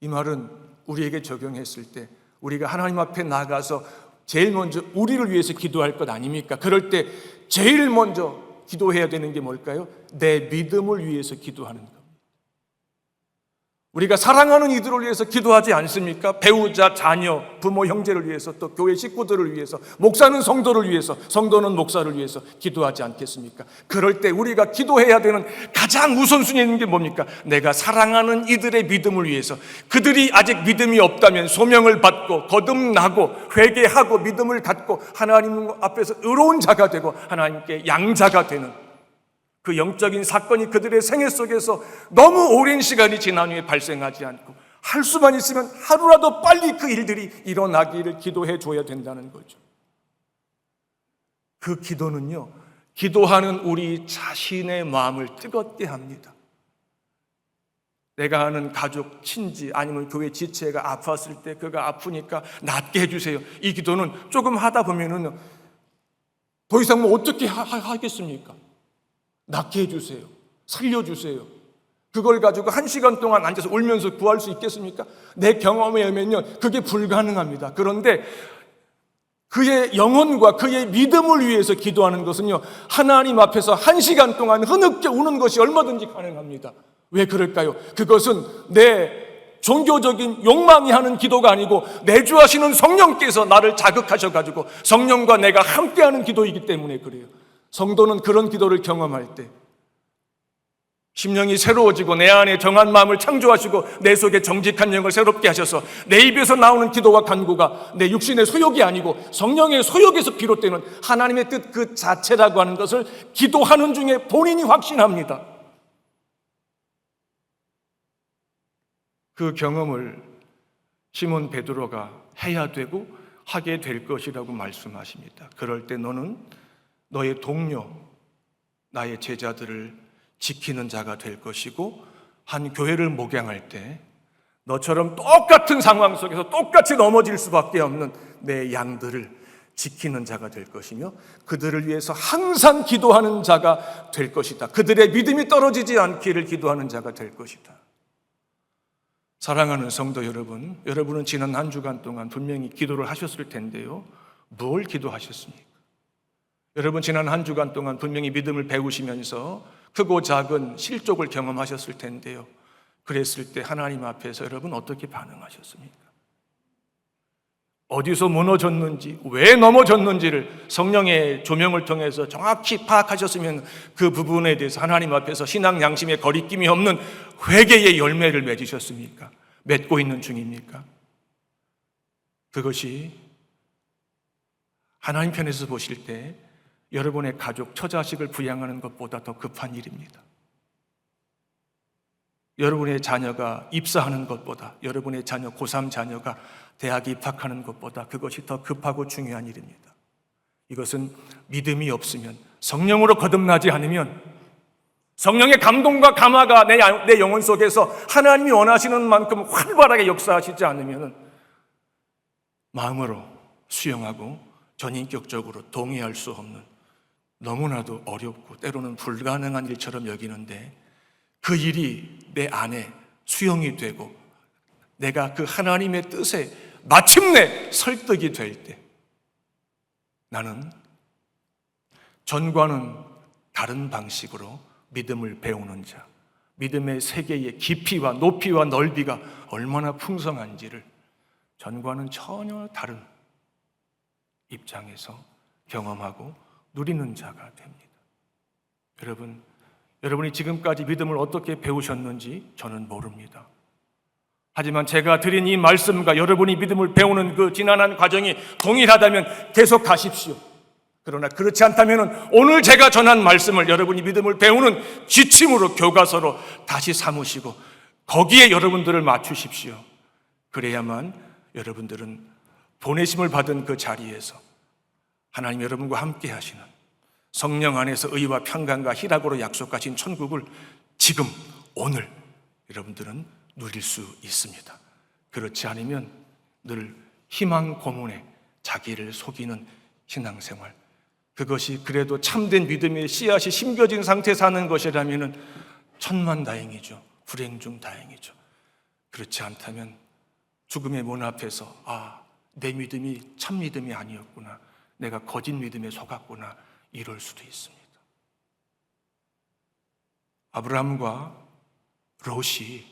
이 말은 우리에게 적용했을 때 우리가 하나님 앞에 나가서 제일 먼저 우리를 위해서 기도할 것 아닙니까? 그럴 때 제일 먼저 기도해야 되는 게 뭘까요? 내 믿음을 위해서 기도하는 겁니다. 우리가 사랑하는 이들을 위해서 기도하지 않습니까? 배우자, 자녀, 부모, 형제를 위해서, 또 교회 식구들을 위해서, 목사는 성도를 위해서, 성도는 목사를 위해서 기도하지 않겠습니까? 그럴 때 우리가 기도해야 되는 가장 우선순위에 있는 게 뭡니까? 내가 사랑하는 이들의 믿음을 위해서, 그들이 아직 믿음이 없다면 소명을 받고 거듭나고 회개하고 믿음을 갖고 하나님 앞에서 의로운 자가 되고 하나님께 양자가 되는 그 영적인 사건이 그들의 생애 속에서 너무 오랜 시간이 지난 후에 발생하지 않고 할 수만 있으면 하루라도 빨리 그 일들이 일어나기를 기도해 줘야 된다는 거죠. 그 기도는요, 기도하는 우리 자신의 마음을 뜨겁게 합니다. 내가 아는 가족, 친지 아니면 교회 지체가 아팠을 때 그가 아프니까 낫게 해주세요. 이 기도는 조금 하다 보면은 더 이상 뭐 어떻게 하겠습니까? 낫게 해주세요. 살려주세요. 그걸 가지고 1시간 동안 앉아서 울면서 구할 수 있겠습니까? 내 경험에 의하면요, 그게 불가능합니다. 그런데 그의 영혼과 그의 믿음을 위해서 기도하는 것은요, 하나님 앞에서 1시간 동안 흐느껴 우는 것이 얼마든지 가능합니다. 왜 그럴까요? 그것은 내 종교적인 욕망이 하는 기도가 아니고 내주하시는 성령께서 나를 자극하셔가지고 성령과 내가 함께하는 기도이기 때문에 그래요. 성도는 그런 기도를 경험할 때 심령이 새로워지고 내 안에 정한 마음을 창조하시고 내 속에 정직한 영을 새롭게 하셔서 내 입에서 나오는 기도와 간구가 내 육신의 소욕이 아니고 성령의 소욕에서 비롯되는 하나님의 뜻 그 자체라고 하는 것을 기도하는 중에 본인이 확신합니다. 그 경험을 시몬 베드로가 해야 되고 하게 될 것이라고 말씀하십니다. 그럴 때 너는 너의 동료, 나의 제자들을 지키는 자가 될 것이고, 한 교회를 목양할 때 너처럼 똑같은 상황 속에서 똑같이 넘어질 수밖에 없는 내 양들을 지키는 자가 될 것이며, 그들을 위해서 항상 기도하는 자가 될 것이다. 그들의 믿음이 떨어지지 않기를 기도하는 자가 될 것이다. 사랑하는 성도 여러분, 여러분은 지난 한 주간 동안 분명히 기도를 하셨을 텐데요. 뭘 기도하셨습니까? 여러분 지난 한 주간 동안 분명히 믿음을 배우시면서 크고 작은 실족을 경험하셨을 텐데요. 그랬을 때 하나님 앞에서 여러분 어떻게 반응하셨습니까? 어디서 무너졌는지, 왜 넘어졌는지를 성령의 조명을 통해서 정확히 파악하셨으면 그 부분에 대해서 하나님 앞에서 신앙 양심에 거리낌이 없는 회개의 열매를 맺으셨습니까? 맺고 있는 중입니까? 그것이 하나님 편에서 보실 때 여러분의 가족, 처자식을 부양하는 것보다 더 급한 일입니다. 여러분의 자녀가 입사하는 것보다, 여러분의 자녀, 고3 자녀가 대학에 입학하는 것보다 그것이 더 급하고 중요한 일입니다. 이것은 믿음이 없으면, 성령으로 거듭나지 않으면, 성령의 감동과 감화가 내 영혼 속에서 하나님이 원하시는 만큼 활발하게 역사하시지 않으면 마음으로 수용하고 전인격적으로 동의할 수 없는, 너무나도 어렵고 때로는 불가능한 일처럼 여기는데, 그 일이 내 안에 수용이 되고 내가 그 하나님의 뜻에 마침내 설득이 될 때, 나는 전과는 다른 방식으로 믿음을 배우는 자, 믿음의 세계의 깊이와 높이와 넓이가 얼마나 풍성한지를 전과는 전혀 다른 입장에서 경험하고 누리는 자가 됩니다. 여러분이 지금까지 믿음을 어떻게 배우셨는지 저는 모릅니다. 하지만 제가 드린 이 말씀과 여러분이 믿음을 배우는 그 지난한 과정이 동일하다면 계속 가십시오. 그러나 그렇지 않다면 오늘 제가 전한 말씀을 여러분이 믿음을 배우는 지침으로 교과서로 다시 삼으시고 거기에 여러분들을 맞추십시오. 그래야만 여러분들은 보내심을 받은 그 자리에서 하나님 여러분과 함께 하시는 성령 안에서 의와 평강과 희락으로 약속하신 천국을 지금 오늘 여러분들은 누릴 수 있습니다. 그렇지 않으면 늘 희망 고문에 자기를 속이는 신앙생활, 그것이 그래도 참된 믿음의 씨앗이 심겨진 상태에 사는 것이라면 천만다행이죠. 불행 중 다행이죠. 그렇지 않다면 죽음의 문 앞에서 내 믿음이 참 믿음이 아니었구나, 내가 거짓 믿음에 속았구나, 이럴 수도 있습니다. 아브라함과 롯이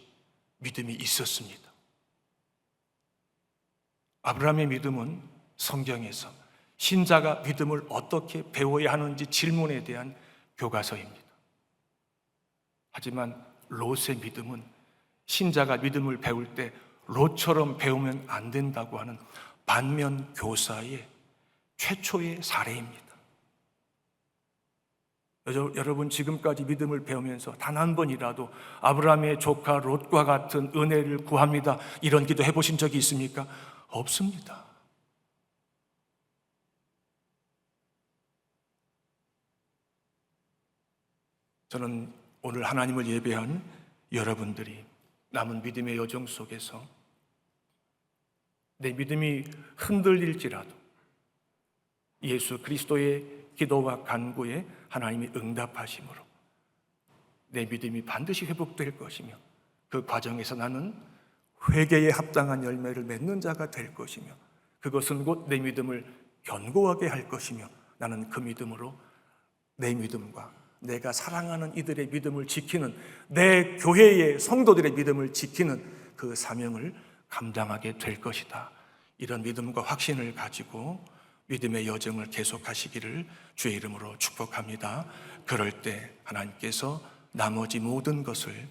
믿음이 있었습니다. 아브라함의 믿음은 성경에서 신자가 믿음을 어떻게 배워야 하는지 질문에 대한 교과서입니다. 하지만 롯의 믿음은 신자가 믿음을 배울 때 롯처럼 배우면 안 된다고 하는 반면 교사의 최초의 사례입니다. 여러분 지금까지 믿음을 배우면서 단 한 번이라도 아브라함의 조카 롯과 같은 은혜를 구합니다, 이런 기도 해보신 적이 있습니까? 없습니다. 저는 오늘 하나님을 예배한 여러분들이 남은 믿음의 여정 속에서 내 믿음이 흔들릴지라도 예수 그리스도의 기도와 간구에 하나님이 응답하심으로 내 믿음이 반드시 회복될 것이며 그 과정에서 나는 회개에 합당한 열매를 맺는 자가 될 것이며 그것은 곧 내 믿음을 견고하게 할 것이며 나는 그 믿음으로 내 믿음과 내가 사랑하는 이들의 믿음을 지키는, 내 교회의 성도들의 믿음을 지키는 그 사명을 감당하게 될 것이다. 이런 믿음과 확신을 가지고 믿음의 여정을 계속하시기를 주의 이름으로 축복합니다. 그럴 때 하나님께서 나머지 모든 것을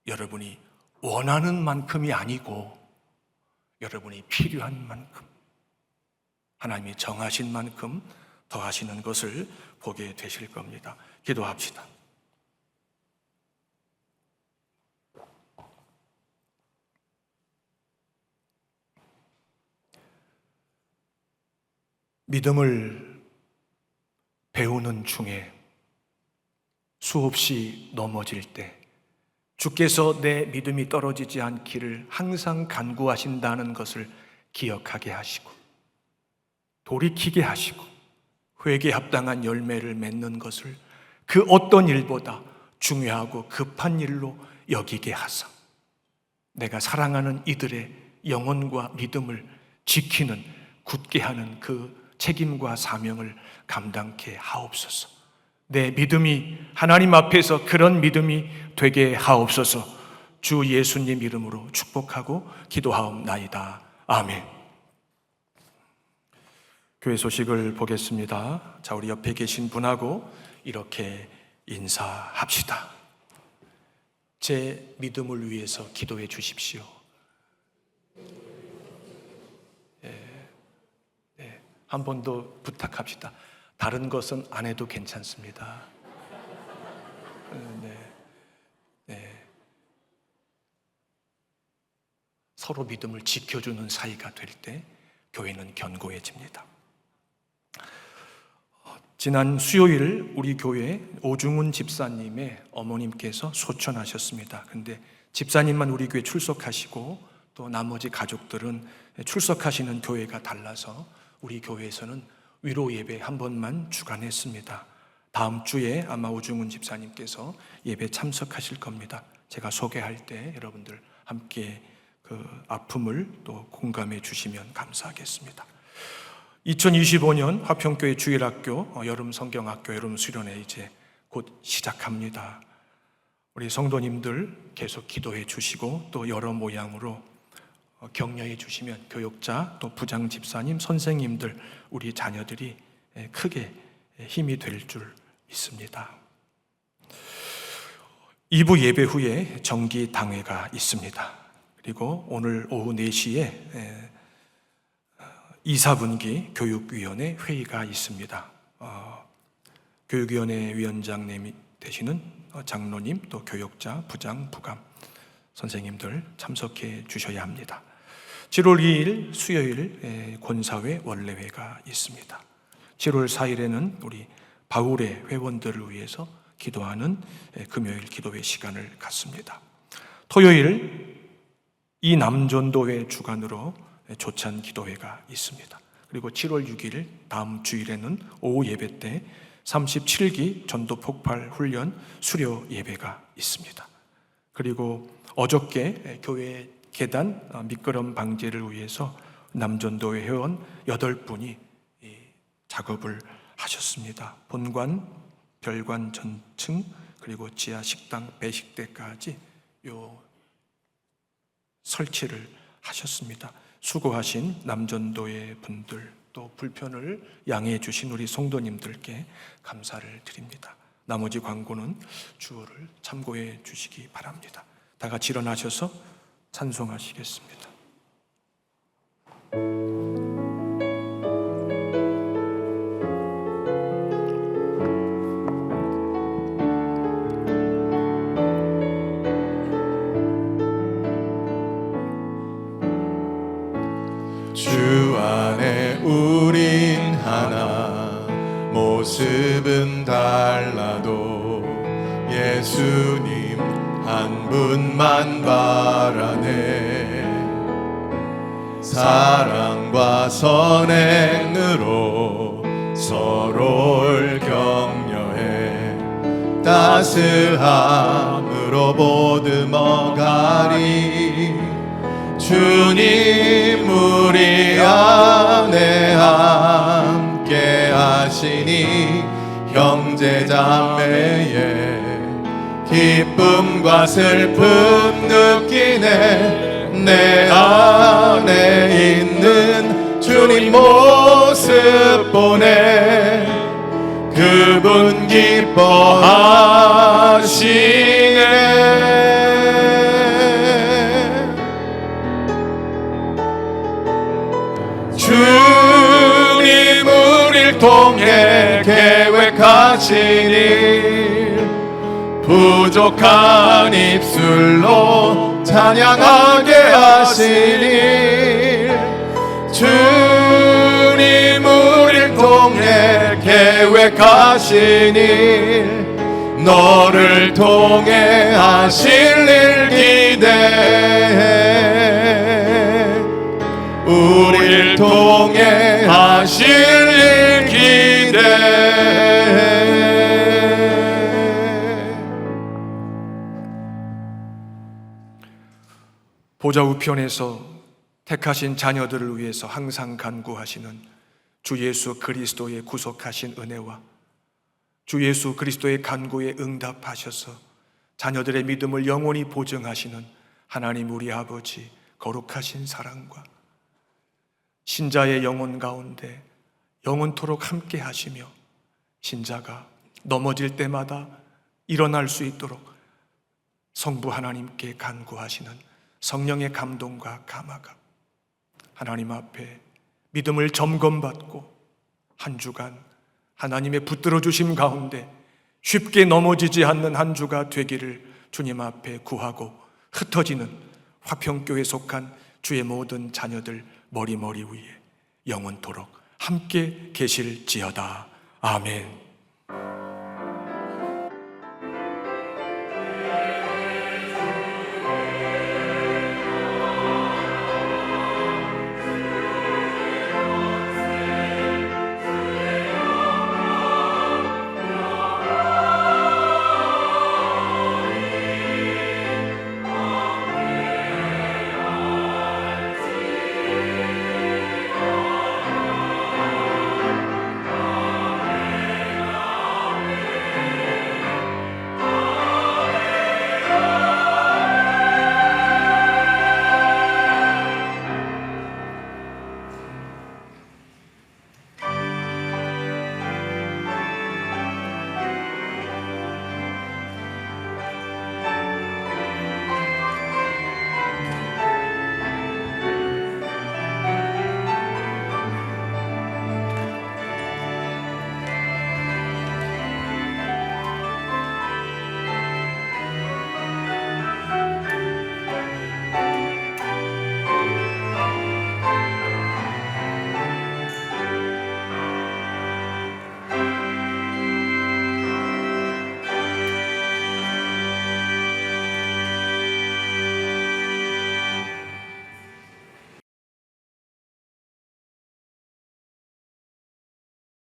여러분이 원하는 만큼이 아니고 여러분이 필요한 만큼, 하나님이 정하신 만큼 더하시는 것을 보게 되실 겁니다. 기도합시다. 믿음을 배우는 중에 수없이 넘어질 때 주께서 내 믿음이 떨어지지 않기를 항상 간구하신다는 것을 기억하게 하시고 돌이키게 하시고 회개에 합당한 열매를 맺는 것을 그 어떤 일보다 중요하고 급한 일로 여기게 하사 내가 사랑하는 이들의 영혼과 믿음을 지키는, 굳게 하는 그 책임과 사명을 감당케 하옵소서. 내 믿음이 하나님 앞에서 그런 믿음이 되게 하옵소서. 주 예수님 이름으로 축복하고 기도하옵나이다. 아멘. 교회 소식을 보겠습니다. 자, 우리 옆에 계신 분하고 이렇게 인사합시다. 제 믿음을 위해서 기도해 주십시오. 한 번 더 부탁합시다. 다른 것은 안 해도 괜찮습니다. 서로 믿음을 지켜주는 사이가 될 때 교회는 견고해집니다. 지난 수요일 우리 교회 오중훈 집사님의 어머님께서 소천하셨습니다. 근데 집사님만 우리 교회 출석하시고 또 나머지 가족들은 출석하시는 교회가 달라서 우리 교회에서는 위로 예배 한 번만 주관했습니다. 다음 주에 아마 오중훈 집사님께서 예배 참석하실 겁니다. 제가 소개할 때 여러분들 함께 그 아픔을 또 공감해 주시면 감사하겠습니다. 2025년 화평교회 주일학교 여름 성경학교 여름 수련회 이제 곧 시작합니다. 우리 성도님들 계속 기도해 주시고 또 여러 모양으로 격려해 주시면 교육자 또 부장 집사님 선생님들 우리 자녀들이 크게 힘이 될 줄 믿습니다. 2부 예배 후에 정기 당회가 있습니다. 그리고 오늘 오후 4시에 이사분기 교육위원회 회의가 있습니다. 교육위원회 위원장님이 되시는 장로님 또 교육자, 부장, 부감 선생님들 참석해 주셔야 합니다. 7월 2일 수요일 권사회 원래회가 있습니다. 7월 4일에는 우리 바울의 회원들을 위해서 기도하는 금요일 기도회 시간을 갖습니다. 토요일 이 남전도회 주관으로 조찬 기도회가 있습니다. 그리고 7월 6일 다음 주일에는 오후 예배 때 37기 전도 폭발 훈련 수료 예배가 있습니다. 그리고 어저께 교회 계단 미끄럼 방지를 위해서 남전도회 회원 8분이 작업을 하셨습니다. 본관, 별관 전층 그리고 지하 식당 배식대까지 설치를 하셨습니다. 수고하신 남전도의 분들 또 불편을 양해해 주신 우리 성도님들께 감사를 드립니다. 나머지 광고는 주어를 참고해 주시기 바랍니다. 다 같이 일어나셔서 찬송하시겠습니다. 주 안에 우린 하나 모습은 달라도 예수님 한 분만 바라네 사랑과 선행으로 서로를 격려해 따스함으로 보듬어가리 주님 우리 안에 함께 하시니 형제자매의 기쁨과 슬픔 느끼네 내 안에 있는 주님 모습 보네 그분 기뻐하시네 주님 우릴 통해 계획하신 일 부족한 입술로 찬양하게 하신 일 주님 우릴 통해 계획하신 일 너를 통해 하실 일 기대해 우릴 통해 하실 일 기대해 보좌 우편에서 택하신 자녀들을 위해서 항상 간구하시는 주 예수 그리스도의 구속하신 은혜와 주 예수 그리스도의 간구에 응답하셔서 자녀들의 믿음을 영원히 보증하시는 하나님 우리 아버지 거룩하신 사랑과 신자의 영혼 가운데 영원토록 함께 하시며 신자가 넘어질 때마다 일어날 수 있도록 성부 하나님께 간구하시는 성령의 감동과 감화가 하나님 앞에 믿음을 점검받고 한 주간 하나님의 붙들어 주심 가운데 쉽게 넘어지지 않는 한 주가 되기를 주님 앞에 구하고, 흩어지는 화평교에 속한 주의 모든 자녀들 머리 위에 영원토록 함께 계실지어다. 아멘.